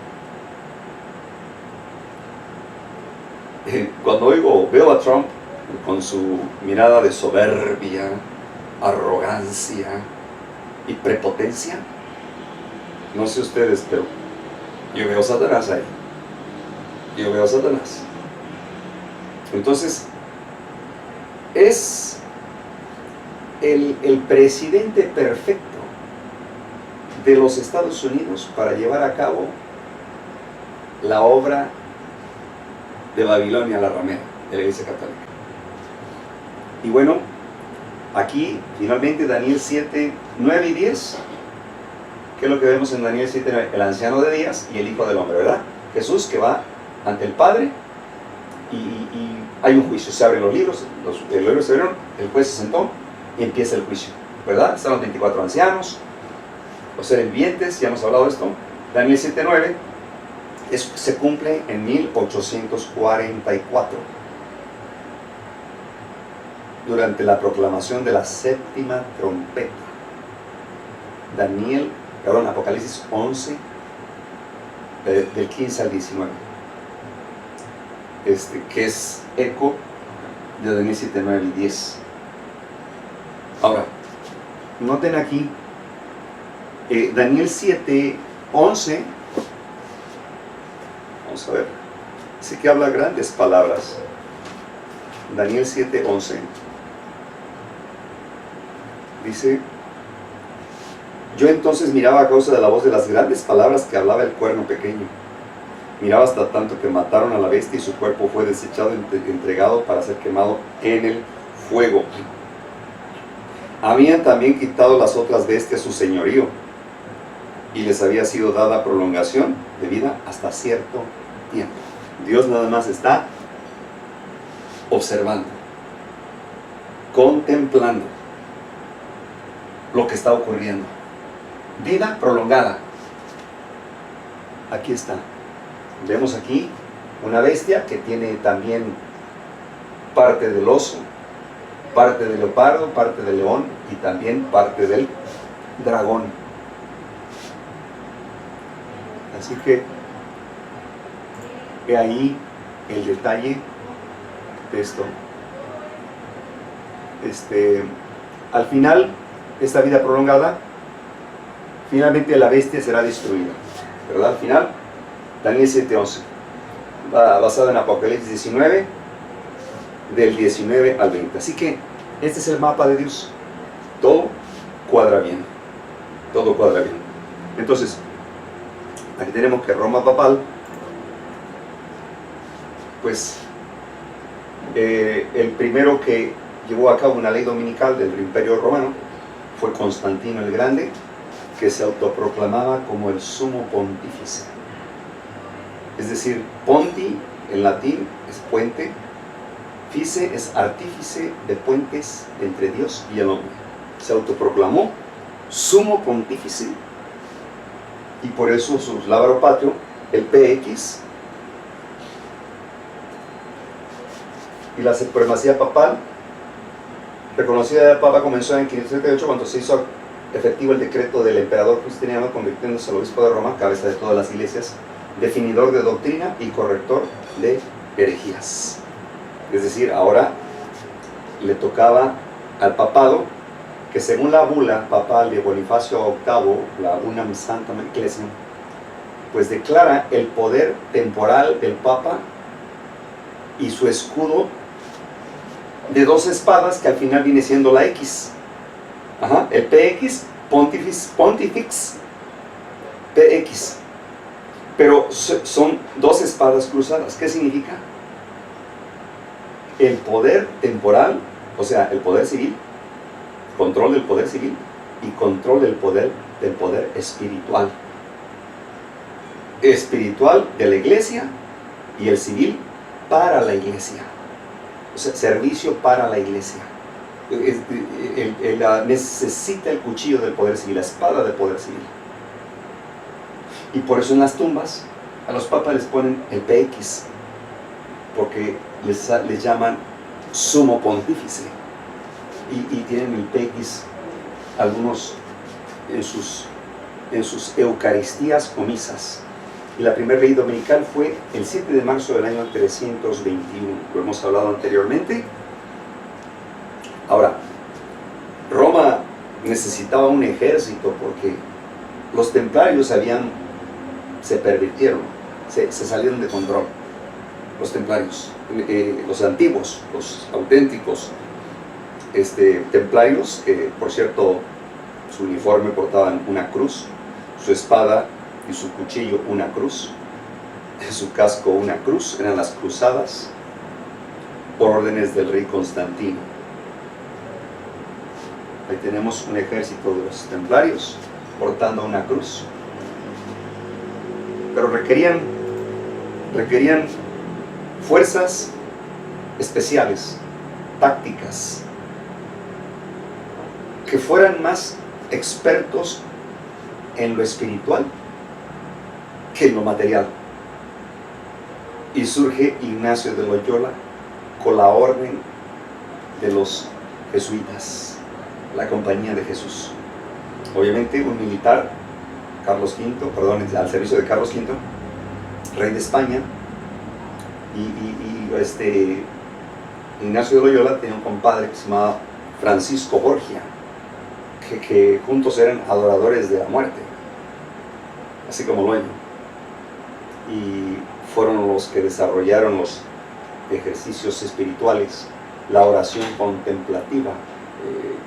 Cuando veo a Trump con su mirada de soberbia, arrogancia y prepotencia, no sé ustedes, pero yo veo a Satanás ahí. Yo veo a Satanás. Entonces, es el presidente perfecto de los Estados Unidos para llevar a cabo la obra de Babilonia la ramera de la Iglesia Católica. Y bueno, aquí finalmente Daniel 7, 9 y 10, ¿qué es lo que vemos en Daniel 7? El anciano de días y el Hijo del Hombre, ¿verdad? Jesús que va ante el Padre y hay un juicio, se abren los libros, los libros se abrieron, el juez se sentó y empieza el juicio, ¿verdad? Están los 24 ancianos, los seres vivientes, ya hemos hablado de esto. Daniel 7:9 se cumple en 1844, durante la proclamación de la séptima trompeta. Apocalipsis 11, del 15 al 19, que es eco de Daniel 7, 9 y 10. Ahora, noten aquí, Daniel 7, 11, vamos a ver, sí que habla grandes palabras. Daniel 7, 11, dice: yo entonces miraba a causa de la voz de las grandes palabras que hablaba el cuerno pequeño. Miraba hasta tanto que mataron a la bestia y su cuerpo fue desechado y entregado para ser quemado en el fuego. Habían también quitado las otras bestias su señorío y les había sido dada prolongación de vida hasta cierto tiempo. Dios nada más está observando, contemplando lo que está ocurriendo. Vida prolongada. Aquí está. Vemos aquí una bestia que tiene también parte del oso, parte del leopardo, parte del león y también parte del dragón. Así que ve ahí el detalle de esto. Al final, esta vida prolongada, finalmente la bestia será destruida, ¿verdad? Al final, Daniel 7:11, basado en Apocalipsis 19, del 19 al 20. Así que este es el mapa de Dios. Todo cuadra bien. Todo cuadra bien. Entonces, aquí tenemos que Roma papal, pues, el primero que llevó a cabo una ley dominical del Imperio Romano fue Constantino el Grande, que se autoproclamaba como el sumo pontífice. Es decir, ponti en latín es puente, fice es artífice de puentes entre Dios y el hombre. Se autoproclamó sumo pontífice y por eso su lábaro patrio, el PX, y la supremacía papal, reconocida del Papa, comenzó en 538 cuando se hizo efectivo el decreto del emperador Justiniano, convirtiéndose al obispo de Roma, cabeza de todas las iglesias, definidor de doctrina y corrector de herejías. Es decir, ahora le tocaba al papado, que según la bula papal de Bonifacio VIII, la Unam Sanctam Ecclesiam, pues declara el poder temporal del Papa y su escudo de dos espadas, que al final viene siendo la X. Ajá, el PX, Pontifex PX. Pero son dos espadas cruzadas. ¿Qué significa? El poder temporal, o sea, el poder civil, control del poder civil y control del poder espiritual. Espiritual de la iglesia y el civil para la iglesia. O sea, servicio para la iglesia. Necesita el cuchillo del poder civil, la espada del poder civil. Y por eso en las tumbas a los papas les ponen el PX, porque les llaman sumo pontífice. Y tienen el PX algunos en sus eucaristías o misas. Y la primera ley dominical fue el 7 de marzo del año 321. Lo hemos hablado anteriormente. Ahora, Roma necesitaba un ejército porque los templarios se pervirtieron, se salieron de control. Los templarios, los antiguos, los auténticos templarios, que por cierto su uniforme portaban una cruz, su espada y su cuchillo una cruz, su casco una cruz, eran las cruzadas por órdenes del rey Constantino. Ahí tenemos un ejército de los templarios portando una cruz, pero requerían fuerzas especiales, tácticas, que fueran más expertos en lo espiritual que en lo material. Y surge Ignacio de Loyola con la orden de los jesuitas, la Compañía de Jesús. Obviamente un militar, al servicio de Carlos V, rey de España, y Ignacio de Loyola tenía un compadre que se llamaba Francisco Borgia, que juntos eran adoradores de la muerte, así como Loyo, y fueron los que desarrollaron los ejercicios espirituales, la oración contemplativa,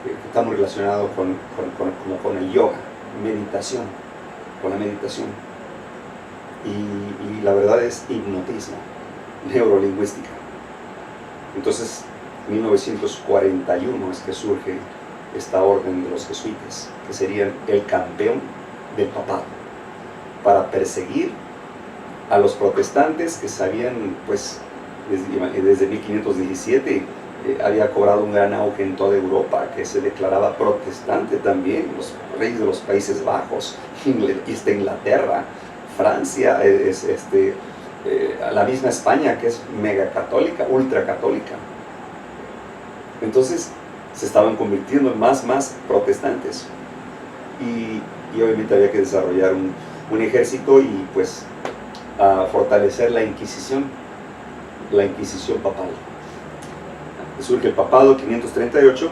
que está muy relacionado con el yoga, con la meditación, y la verdad es hipnotismo, neurolingüística. Entonces, en 1941 es que surge esta orden de los jesuitas, que serían el campeón del papado, para perseguir a los protestantes que sabían, pues, desde 1517 había cobrado un gran auge en toda Europa, que se declaraba protestante también, los reyes de los Países Bajos, Inglaterra, Francia, la misma España, que es megacatólica, ultracatólica. Entonces se estaban convirtiendo en más protestantes, y obviamente había que desarrollar un ejército y pues fortalecer la Inquisición papal. Surge el papado 538.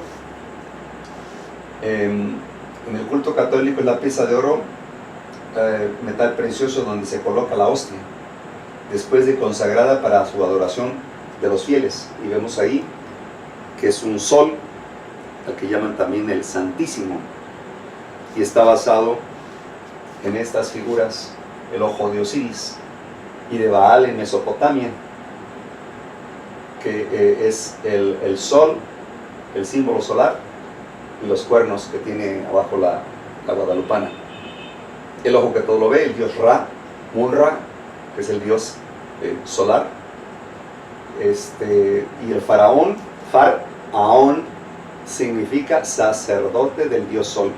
En el culto católico es la pieza de oro, metal precioso, donde se coloca la hostia, después de consagrada para su adoración de los fieles. Y vemos ahí que es un sol, al que llaman también el Santísimo, y está basado en estas figuras: el ojo de Osiris y de Baal en Mesopotamia, que es el sol, el símbolo solar, y los cuernos que tiene abajo la guadalupana. El ojo que todo lo ve, el dios Ra, Mun-Ra, que es el dios solar, y el faraón, Faraón, significa sacerdote del dios sol.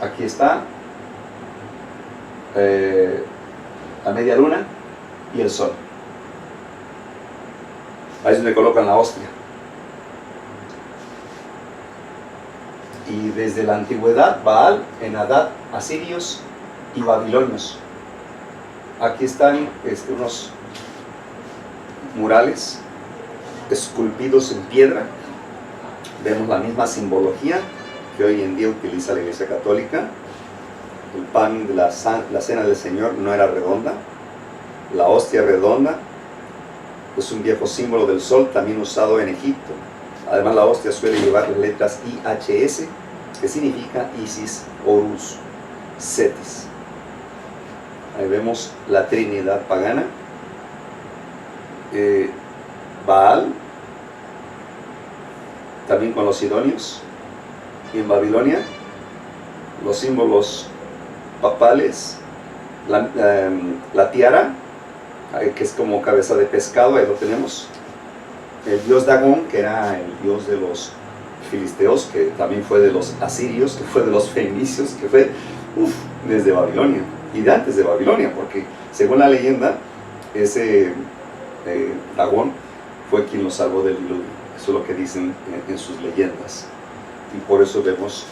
Aquí está la media luna y el sol. Ahí es donde colocan la hostia. Y desde la antigüedad, Baal, Enadad, asirios y babilonios. Aquí están unos murales esculpidos en piedra. Vemos la misma simbología que hoy en día utiliza la Iglesia Católica. El pan de la cena del Señor no era redonda. La hostia redonda es un viejo símbolo del sol, también usado en Egipto. Además, la hostia suele llevar las letras IHS, que significa Isis, Horus, Cetis. Ahí vemos la Trinidad pagana. Baal, también con los sidonios. Y en Babilonia, los símbolos papales, la tiara, que es como cabeza de pescado, ahí lo tenemos. El dios Dagón, que era el dios de los filisteos, que también fue de los asirios, que fue de los fenicios, que fue desde Babilonia, y de antes de Babilonia, porque según la leyenda, ese Dagón fue quien los salvó del diluvio. Eso es lo que dicen en sus leyendas. Y por eso vemos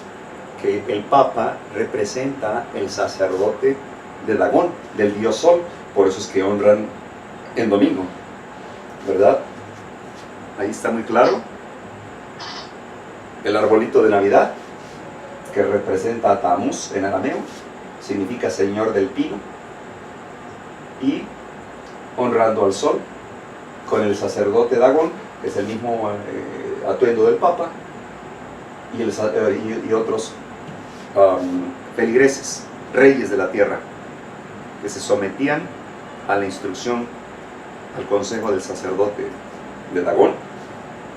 que el Papa representa el sacerdote de Dagón, del dios Sol. Por eso es que honran en domingo, ¿verdad? Ahí está muy claro. El arbolito de Navidad, que representa a Tamuz en arameo, significa Señor del Pino. Y honrando al sol, con el sacerdote Dagón, que es el mismo atuendo del Papa, y otros feligreses, reyes de la tierra, que se sometían a la instrucción, al consejo del sacerdote de Dagón.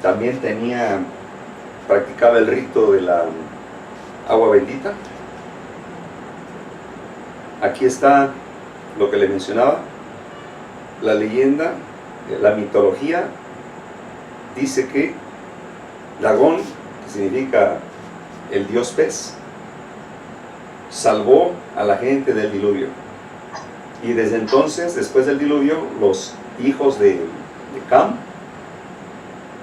También practicaba el rito de la agua bendita. Aquí está lo que le mencionaba. La leyenda, la mitología, dice que Dagón, que significa el dios pez, salvó a la gente del diluvio. Y desde entonces, después del diluvio, los hijos de Cam,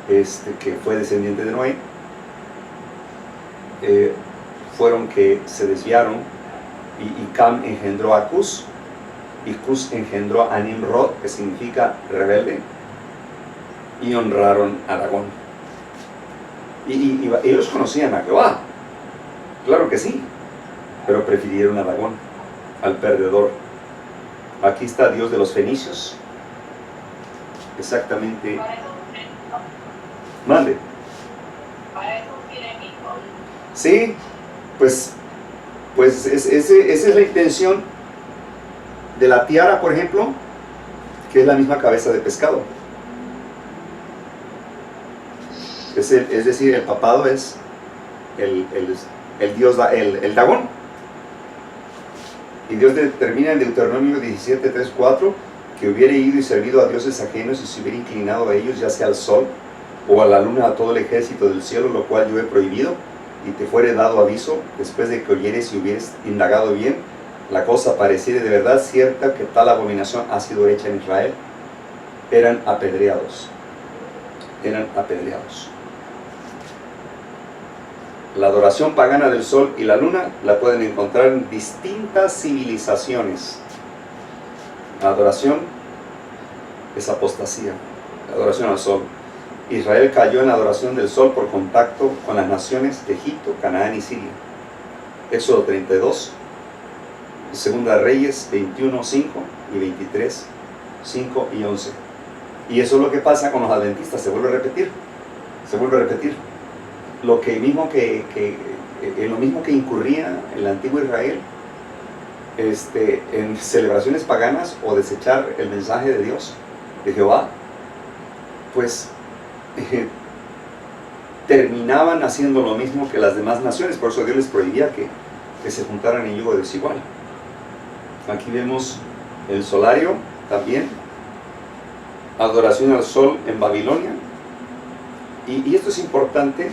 que fue descendiente de Noé, fueron que se desviaron, y Cam engendró a Cus, y Cus engendró a Nimrod, que significa rebelde, y honraron a Dagón. Y ellos conocían a Jehová, claro que sí, pero prefirieron a Dagón, al perdedor. Aquí está Dios de los fenicios, exactamente. Mande. Sí, pues esa es la intención de la tiara, por ejemplo, que es la misma cabeza de pescado. Es decir, el papado es el dios, el Dagón. Y Dios determina en Deuteronomio 17, 3, 4, que hubiera ido y servido a dioses ajenos y se hubiera inclinado a ellos, ya sea al sol o a la luna, a todo el ejército del cielo, lo cual yo he prohibido, y te fuere dado aviso, después de que oyeres y hubieres indagado bien, la cosa pareciera de verdad cierta que tal abominación ha sido hecha en Israel, eran apedreados. Eran apedreados. La adoración pagana del sol y la luna la pueden encontrar en distintas civilizaciones. La adoración es apostasía, la adoración al sol. Israel cayó en la adoración del sol por contacto con las naciones de Egipto, Canaán y Siria. Éxodo 32, Segunda Reyes 21, 5 y 23, 5 y 11. Y eso es lo que pasa con los adventistas, se vuelve a repetir. Lo mismo que incurría el antiguo Israel en celebraciones paganas o desechar el mensaje de Dios, de Jehová, pues terminaban haciendo lo mismo que las demás naciones. Por eso Dios les prohibía que se juntaran en yugo desigual. Aquí vemos el solario también, adoración al sol en Babilonia. Y esto es importante.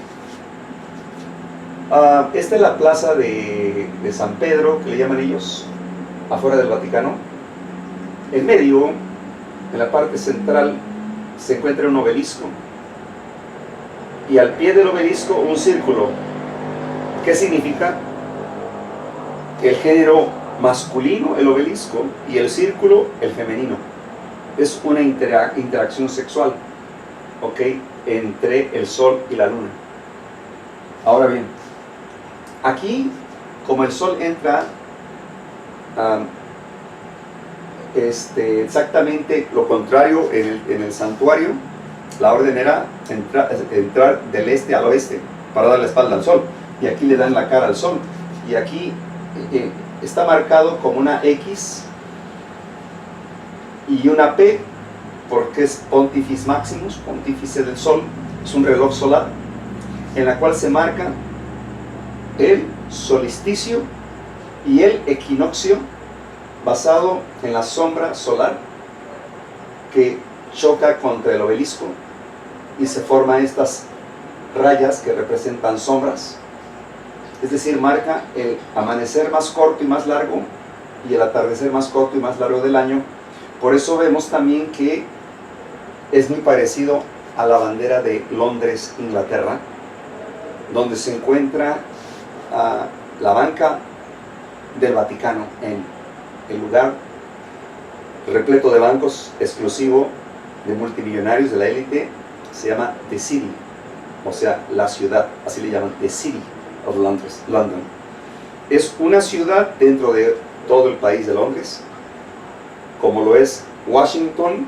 Esta es la plaza de San Pedro, que le llaman ellos, afuera del Vaticano. En medio, en la parte central, se encuentra un obelisco y al pie del obelisco un círculo. ¿Qué significa? El género masculino, el obelisco, y el círculo, el femenino. Es una interacción sexual, ¿ok?, entre el sol y la luna. Ahora bien, aquí, como el sol entra exactamente lo contrario en el santuario, la orden era entrar del este al oeste para dar la espalda al sol, y aquí le dan la cara al sol, y aquí está marcado como una X y una P, porque es Pontifex Maximus, pontífice del sol. Es un reloj solar en la cual se marca el solsticio y el equinoccio, basado en la sombra solar que choca contra el obelisco y se forman estas rayas que representan sombras. Es decir, marca el amanecer más corto y más largo y el atardecer más corto y más largo del año. Por eso vemos también que es muy parecido a la bandera de Londres, Inglaterra, donde se encuentra la banca del Vaticano, en el lugar repleto de bancos, exclusivo de multimillonarios de la élite. Se llama The City, o sea, la ciudad, así le llaman, The City of London. Es una ciudad dentro de todo el país de Londres, como lo es Washington,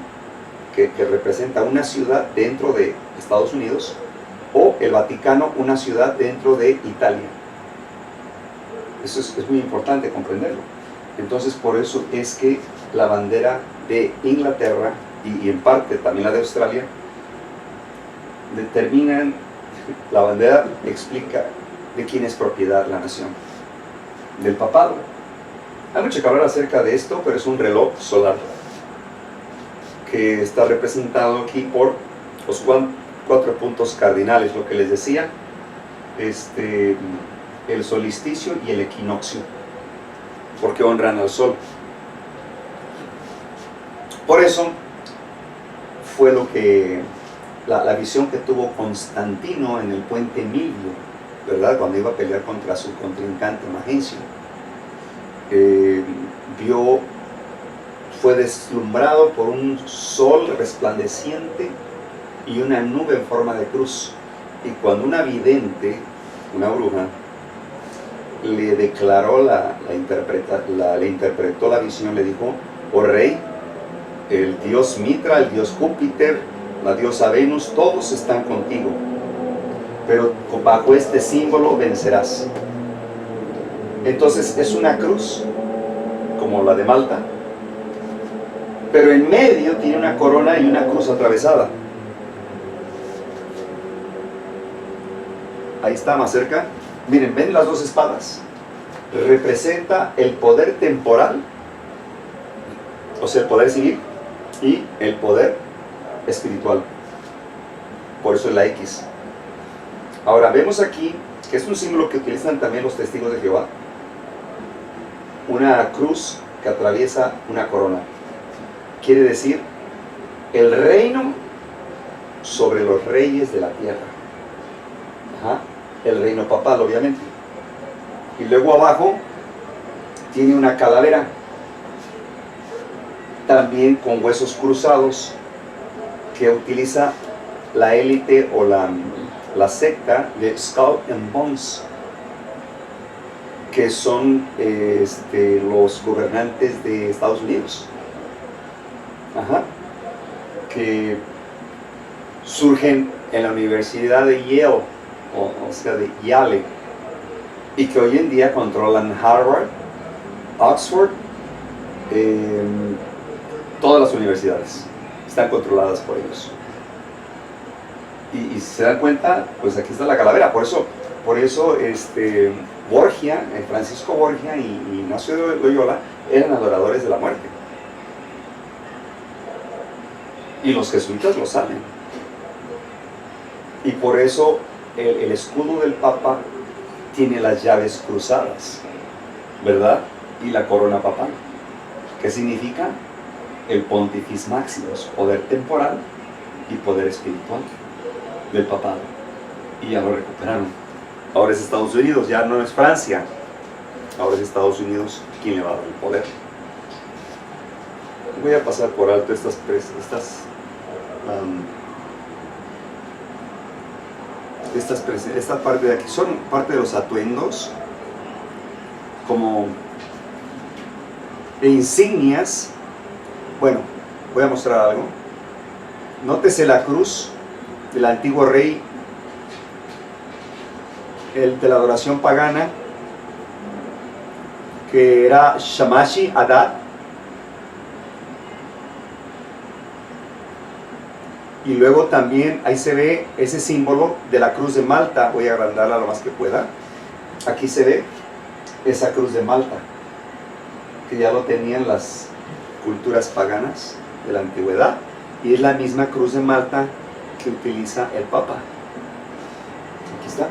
que representa una ciudad dentro de Estados Unidos, o el Vaticano, una ciudad dentro de Italia. Eso es muy importante comprenderlo. Entonces, por eso es que la bandera de Inglaterra y en parte también la de Australia determinan, la bandera explica de quién es propiedad la nación, del papado. Hay mucho que hablar acerca de esto, pero es un reloj solar que está representado aquí por los 4 puntos cardinales, lo que les decía, el solsticio y el equinoccio, porque honran al sol. Por eso fue lo que la visión que tuvo Constantino en el puente Milvio, ¿verdad?, cuando iba a pelear contra su contrincante Magencio. Fue deslumbrado por un sol resplandeciente y una nube en forma de cruz. Y cuando una vidente, una bruja, le declaró le interpretó la visión, le dijo: oh rey, el dios Mitra, el dios Júpiter, la diosa Venus, todos están contigo, pero bajo este símbolo vencerás. Entonces es una cruz, como la de Malta, pero en medio tiene una corona y una cruz atravesada. Ahí está, más cerca. Miren, ¿ven las 2 espadas? Representa el poder temporal, o sea, el poder civil, y el poder espiritual. Por eso es la X. Ahora, vemos aquí que es un símbolo que utilizan también los testigos de Jehová. Una cruz que atraviesa una corona. Quiere decir el reino sobre los reyes de la tierra. El reino papal, obviamente. Y luego abajo tiene una calavera, también con huesos cruzados, que utiliza la élite o la secta de Skull and Bones, que son los gobernantes de Estados Unidos, que surgen en la Universidad de Yale, o sea, de Yale, y que hoy en día controlan Harvard, Oxford, todas las universidades están controladas por ellos. Y si se dan cuenta, pues aquí está la calavera. Por eso Borgia, Francisco Borgia y Ignacio de Loyola eran adoradores de la muerte. Y los jesuitas lo saben. Y por eso el escudo del Papa tiene las llaves cruzadas, ¿verdad? Y la corona papal. ¿Qué significa? El Pontifex Maximus, poder temporal y poder espiritual del papado. Y ya lo recuperaron. Ahora es Estados Unidos, ya no es Francia. Ahora es Estados Unidos quien le va a dar el poder. Voy a pasar por alto esta parte de aquí. Son parte de los atuendos como insignias. Bueno, voy a mostrar algo. Nótese la cruz del antiguo rey, el de la adoración pagana, que era Shamashi Adad. Y luego también ahí se ve ese símbolo de la cruz de Malta. Voy a agrandarla lo más que pueda. Aquí se ve esa cruz de Malta, que ya lo tenían las culturas paganas de la antigüedad. Y es la misma cruz de Malta que utiliza el Papa. Aquí está.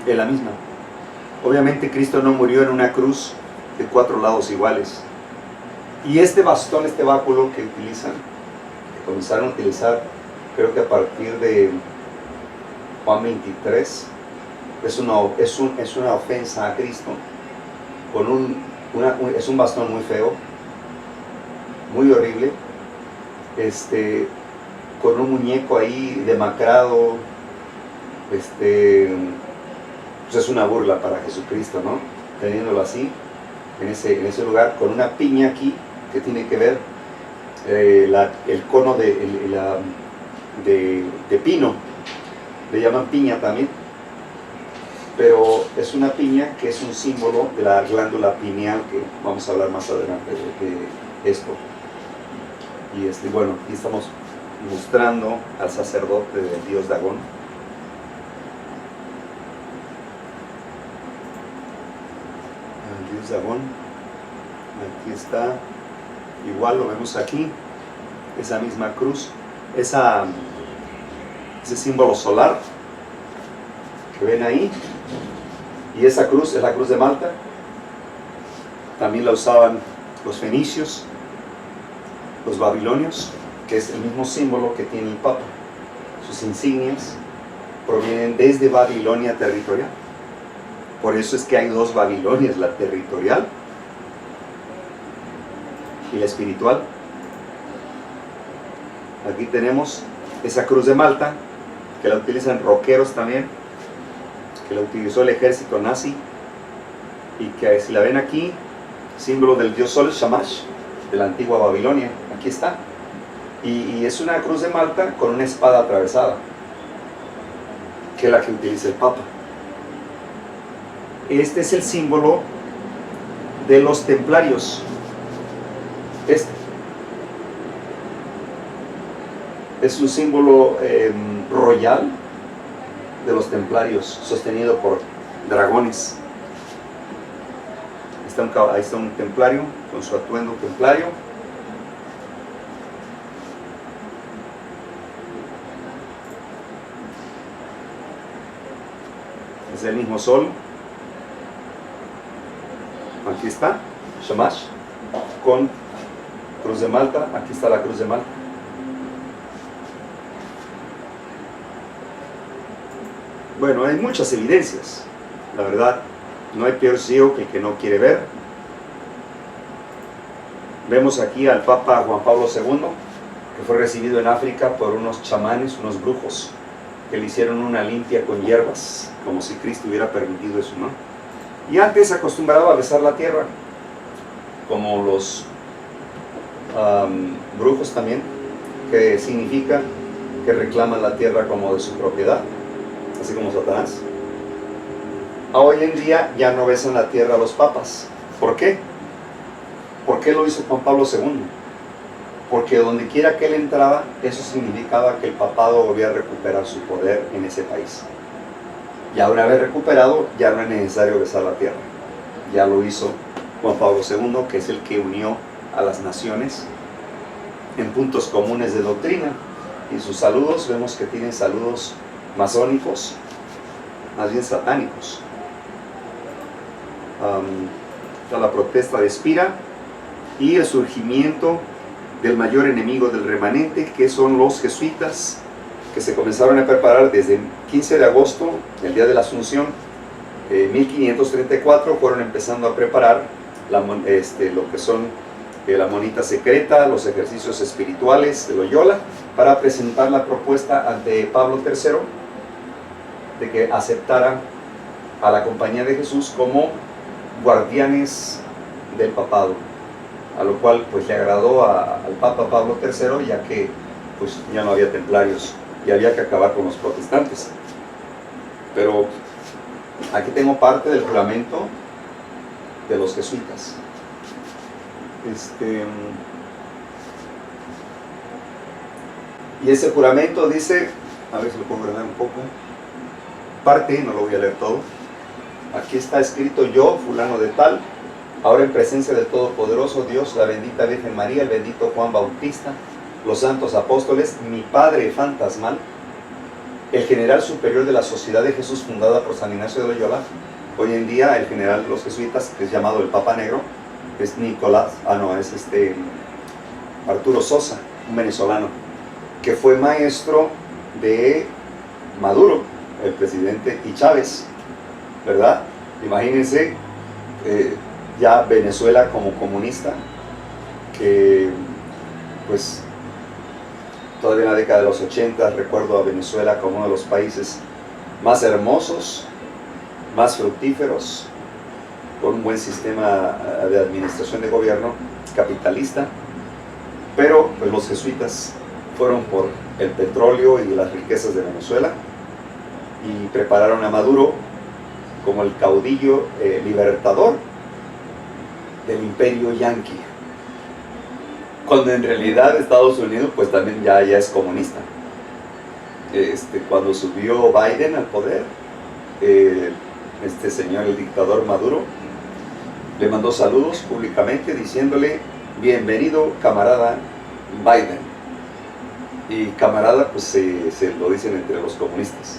Es la misma. Obviamente Cristo no murió en una cruz de 4 lados iguales. Y este bastón, este báculo que utilizan, que comenzaron a utilizar, creo que a partir de Juan 23, es una ofensa a Cristo. Es un bastón muy feo, muy horrible, con un muñeco ahí demacrado, pues es una burla para Jesucristo, ¿no? Teniéndolo así, en ese lugar, con una piña aquí, que tiene que ver el cono de pino, le llaman piña también, pero es una piña que es un símbolo de la glándula pineal, que vamos a hablar más adelante de esto. Y bueno, aquí estamos mostrando al sacerdote del dios Dagón. El dios Dagón, aquí está, igual lo vemos aquí, esa misma cruz, ese símbolo solar que ven ahí, y esa cruz es la cruz de Malta. También la usaban los fenicios, los babilonios, que es el mismo símbolo que tiene el Papa. Sus insignias provienen desde Babilonia territorial. Por eso es que hay 2 Babilonias, la territorial y la espiritual. Aquí tenemos esa cruz de Malta, que la utilizan roqueros también, que la utilizó el ejército nazi, y que si la ven aquí, símbolo del dios Sol, Shamash, de la antigua Babilonia. Aquí está. Y es una cruz de Malta con una espada atravesada, que es la que utiliza el Papa. Este es el símbolo de los templarios. Es un símbolo royal de los templarios, sostenido por dragones. Ahí está un templario con su atuendo templario. Es el mismo sol. Aquí está Shamash con cruz de Malta. Aquí está la cruz de Malta. Bueno, hay muchas evidencias. La verdad, no hay peor ciego que el que no quiere ver. Vemos aquí al Papa Juan Pablo II, que fue recibido en África por unos chamanes, unos brujos, que le hicieron una limpia con hierbas, como si Cristo hubiera permitido eso, ¿no? Y antes se acostumbraba a besar la tierra, como los brujos también, que significa que reclaman la tierra como de su propiedad, así como Satanás. Hoy en día ya no besan la tierra a los papas. ¿Por qué? ¿Por qué lo hizo Juan Pablo II? Porque donde quiera que él entraba, eso significaba que el papado volvía a recuperar su poder en ese país. Ya una vez recuperado, ya no es necesario besar la tierra. Ya lo hizo Juan Pablo II, que es el que unió a las naciones en puntos comunes de doctrina. Y sus saludos, vemos que tienen saludos masónicos, más bien satánicos. Está la protesta de Espira y el surgimiento del mayor enemigo del remanente, que son los jesuitas, que se comenzaron a preparar desde el 15 de agosto, el día de la Asunción, 1534, fueron empezando a preparar lo que son la monita secreta, los ejercicios espirituales de Loyola, para presentar la propuesta ante Pablo III de que aceptara a la Compañía de Jesús como guardianes del papado, a lo cual pues le agradó al Papa Pablo III, ya que pues ya no había templarios y había que acabar con los protestantes. Pero aquí tengo parte del juramento de los jesuitas. Y ese juramento dice, a ver si lo puedo ordenar un poco, parte, no lo voy a leer todo. Aquí está escrito: yo, fulano de tal, ahora en presencia del Todopoderoso Dios, la bendita Virgen María, el bendito Juan Bautista, los santos apóstoles, mi padre fantasmal, el general superior de la Sociedad de Jesús fundada por San Ignacio de Loyola. Hoy en día el general de los jesuitas, que es llamado el Papa Negro, es Arturo Sosa, un venezolano, que fue maestro de Maduro, el presidente, y Chávez, ¿verdad? Imagínense, ya Venezuela como comunista, que pues todavía en la década de los 80 recuerdo a Venezuela como uno de los países más hermosos, más fructíferos, con un buen sistema de administración de gobierno capitalista, pero pues los jesuitas fueron por el petróleo y las riquezas de Venezuela y prepararon a Maduro como el caudillo libertador del imperio yanqui, cuando en realidad Estados Unidos pues también ya es comunista. Cuando subió Biden al poder, este señor, el dictador Maduro, le mandó saludos públicamente diciéndole: bienvenido camarada Biden. Y camarada pues se lo dicen entre los comunistas.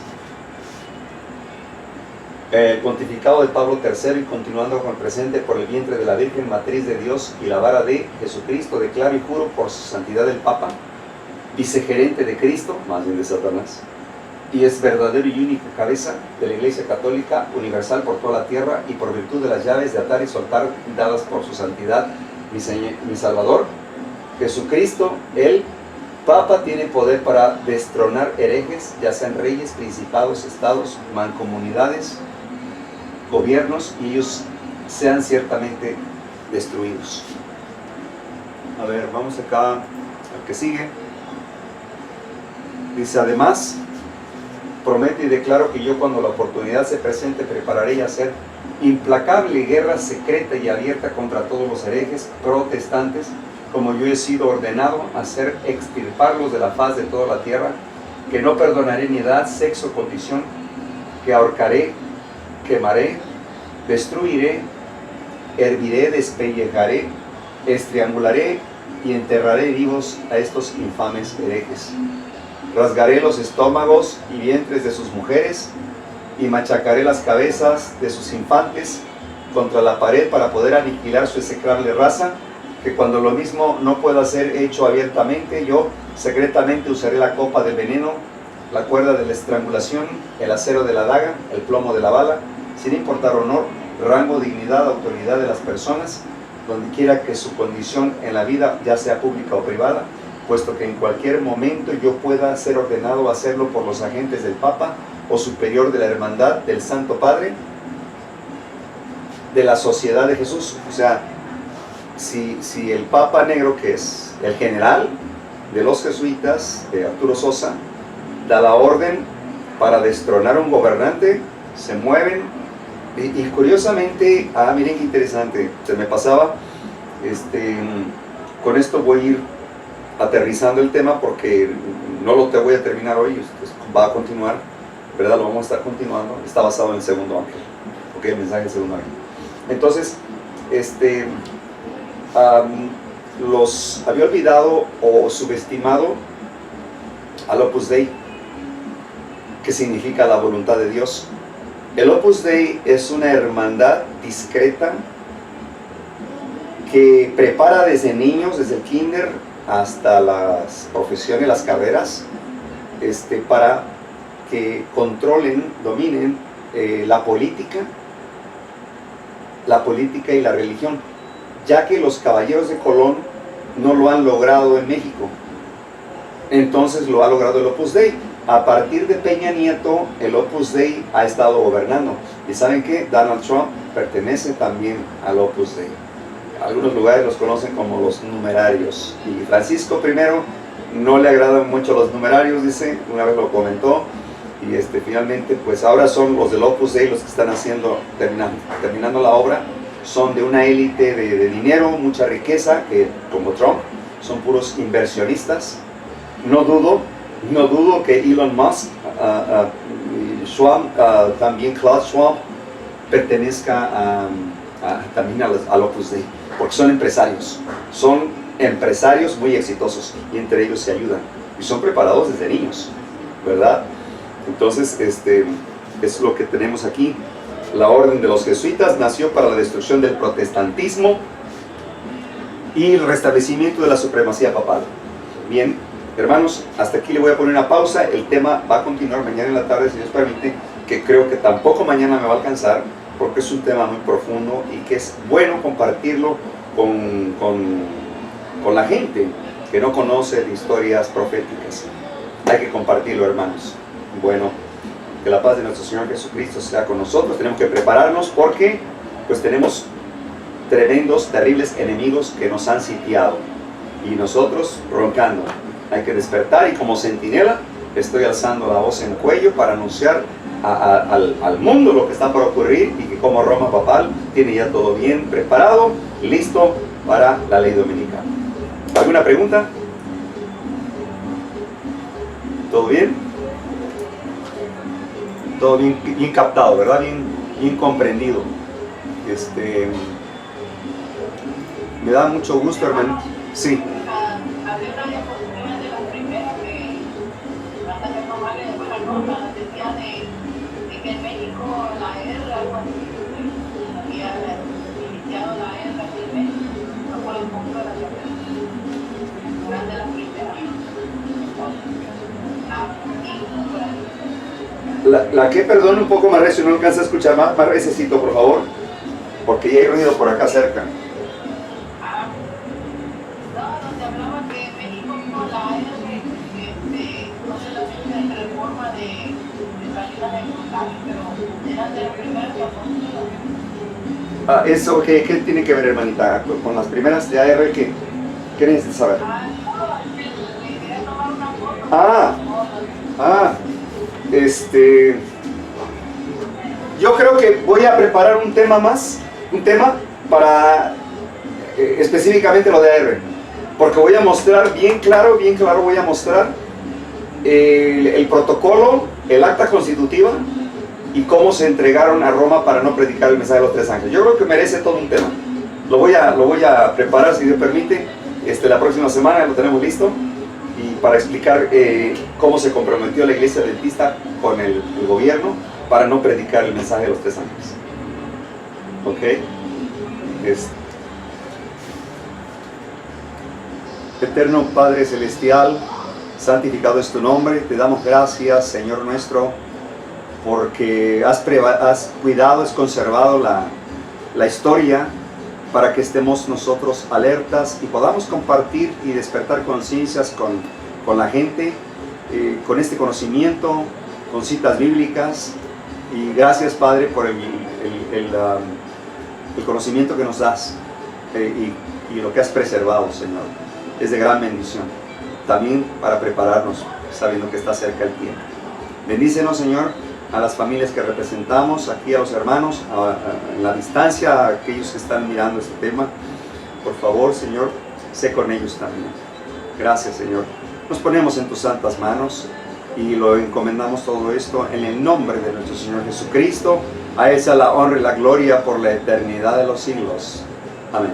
El pontificado de Pablo III, y continuando con el presente, por el vientre de la Virgen Matriz de Dios y la vara de Jesucristo, declaro y juro por su santidad el Papa, vicegerente de Cristo, más bien de Satanás, y es verdadero y único cabeza de la Iglesia Católica Universal por toda la tierra, y por virtud de las llaves de atar y soltar dadas por su santidad, mi Salvador, Jesucristo, el Papa, tiene poder para destronar herejes, ya sean reyes, principados, estados, mancomunidades, gobiernos, y ellos sean ciertamente destruidos. A ver, vamos acá al que sigue. Dice: además, prometo y declaro que yo, cuando la oportunidad se presente, prepararé y hacer implacable guerra secreta y abierta contra todos los herejes protestantes, como yo he sido ordenado a hacer extirparlos de la faz de toda la tierra, que no perdonaré ni edad, sexo, condición, que ahorcaré, quemaré, destruiré, herviré, despellejaré, estriangularé y enterraré vivos a estos infames herejes. Rasgaré los estómagos y vientres de sus mujeres y machacaré las cabezas de sus infantes contra la pared para poder aniquilar su execrable raza, que cuando lo mismo no pueda ser hecho abiertamente, yo secretamente usaré la copa del veneno, la cuerda de la estrangulación, el acero de la daga, el plomo de la bala, sin importar honor, rango, dignidad, autoridad de las personas, donde quiera que su condición en la vida, ya sea pública o privada, puesto que en cualquier momento yo pueda ser ordenado a hacerlo por los agentes del Papa o superior de la Hermandad del Santo Padre, de la Sociedad de Jesús. O sea, si el Papa Negro, que es el general de los jesuitas, de Arturo Sosa, da la orden para destronar a un gobernante, se mueven. Y curiosamente, miren qué interesante, se me pasaba, con esto voy a ir aterrizando el tema, porque no lo te voy a terminar hoy, va a continuar, ¿verdad? Lo vamos a estar continuando. Está basado en el segundo ángel, ok, el mensaje del segundo ángel. Entonces, los había olvidado o subestimado al Opus Dei, que significa la voluntad de Dios. El Opus Dei es una hermandad discreta que prepara desde niños, desde el kinder, hasta las profesiones, las carreras, para que controlen, dominen la política y la religión, ya que los caballeros de Colón no lo han logrado en México. Entonces lo ha logrado el Opus Dei. A partir de Peña Nieto, el Opus Dei ha estado gobernando. ¿Y saben qué? Donald Trump pertenece también al Opus Dei. Algunos lugares los conocen como los numerarios. Y Francisco I no le agradan mucho los numerarios, dice, una vez lo comentó. Y finalmente, pues ahora son los del Opus Dei los que están haciendo, terminando la obra. Son de una élite de dinero, mucha riqueza, que como Trump, son puros inversionistas. No dudo que Elon Musk, Schwab, también Klaus Schwab, pertenezca también al Opus Dei, porque son empresarios muy exitosos y entre ellos se ayudan y son preparados desde niños, ¿verdad? Entonces, es lo que tenemos aquí. La orden de los jesuitas nació para la destrucción del protestantismo y el restablecimiento de la supremacía papal. Bien, hermanos, hasta aquí le voy a poner una pausa. El tema va a continuar mañana en la tarde, si Dios permite, que creo que tampoco mañana me va a alcanzar, porque es un tema muy profundo y que es bueno compartirlo con la gente que no conoce de historias proféticas. Hay que compartirlo, hermanos. Bueno, que la paz de nuestro Señor Jesucristo sea con nosotros. Tenemos que prepararnos porque pues tenemos tremendos, terribles enemigos que nos han sitiado y nosotros roncando. Hay que despertar y como centinela estoy alzando la voz en cuello para anunciar al mundo lo que está por ocurrir y que como Roma papal tiene ya todo bien preparado, listo para la ley dominical. ¿Alguna pregunta? ¿Todo bien? Todo bien captado, ¿verdad? Bien comprendido. Me da mucho gusto, hermano. Sí. Había una diapositiva de la primera que trata de tomarle de buena nota, decía de que en México la guerra, algo así, había iniciado la guerra aquí en México, no fue el punto de la guerra, durante la primera. La que, perdón, un poco más recio, no alcanza a escuchar más rececito, por favor, porque ya hay ruido por acá cerca. Donde hablaba que México con la no sé la fecha de reforma de salidas ejecutables, pero eran de la primera que ¿Eso qué tiene que ver, hermanita? Con las primeras de AR, ¿qué necesitas saber? Le quería tomar una foto. Yo creo que voy a preparar un tema para específicamente lo de AR, porque voy a mostrar bien claro voy a mostrar el protocolo, el acta constitutiva y cómo se entregaron a Roma para no predicar el mensaje de los tres ángeles. Yo creo que merece todo un tema. Lo voy a preparar, si Dios permite, la próxima semana lo tenemos listo. Y para explicar cómo se comprometió la iglesia adventista con el gobierno para no predicar el mensaje de los tres ángeles. ¿Ok? Eterno Padre Celestial, santificado es tu nombre. Te damos gracias, Señor nuestro, porque has cuidado, has conservado la historia para que estemos nosotros alertas y podamos compartir y despertar conciencias con la gente, con este conocimiento, con citas bíblicas. Y gracias, Padre, por el conocimiento que nos das y lo que has preservado, Señor. Es de gran bendición. También para prepararnos, sabiendo que está cerca el tiempo. Bendícenos, Señor, a las familias que representamos, aquí a los hermanos, en la distancia, a aquellos que están mirando este tema. Por favor, Señor, sé con ellos también. Gracias, Señor. Nos ponemos en tus santas manos y lo encomendamos todo esto en el nombre de nuestro Señor Jesucristo. A Él sea la honra y la gloria por la eternidad de los siglos. Amén.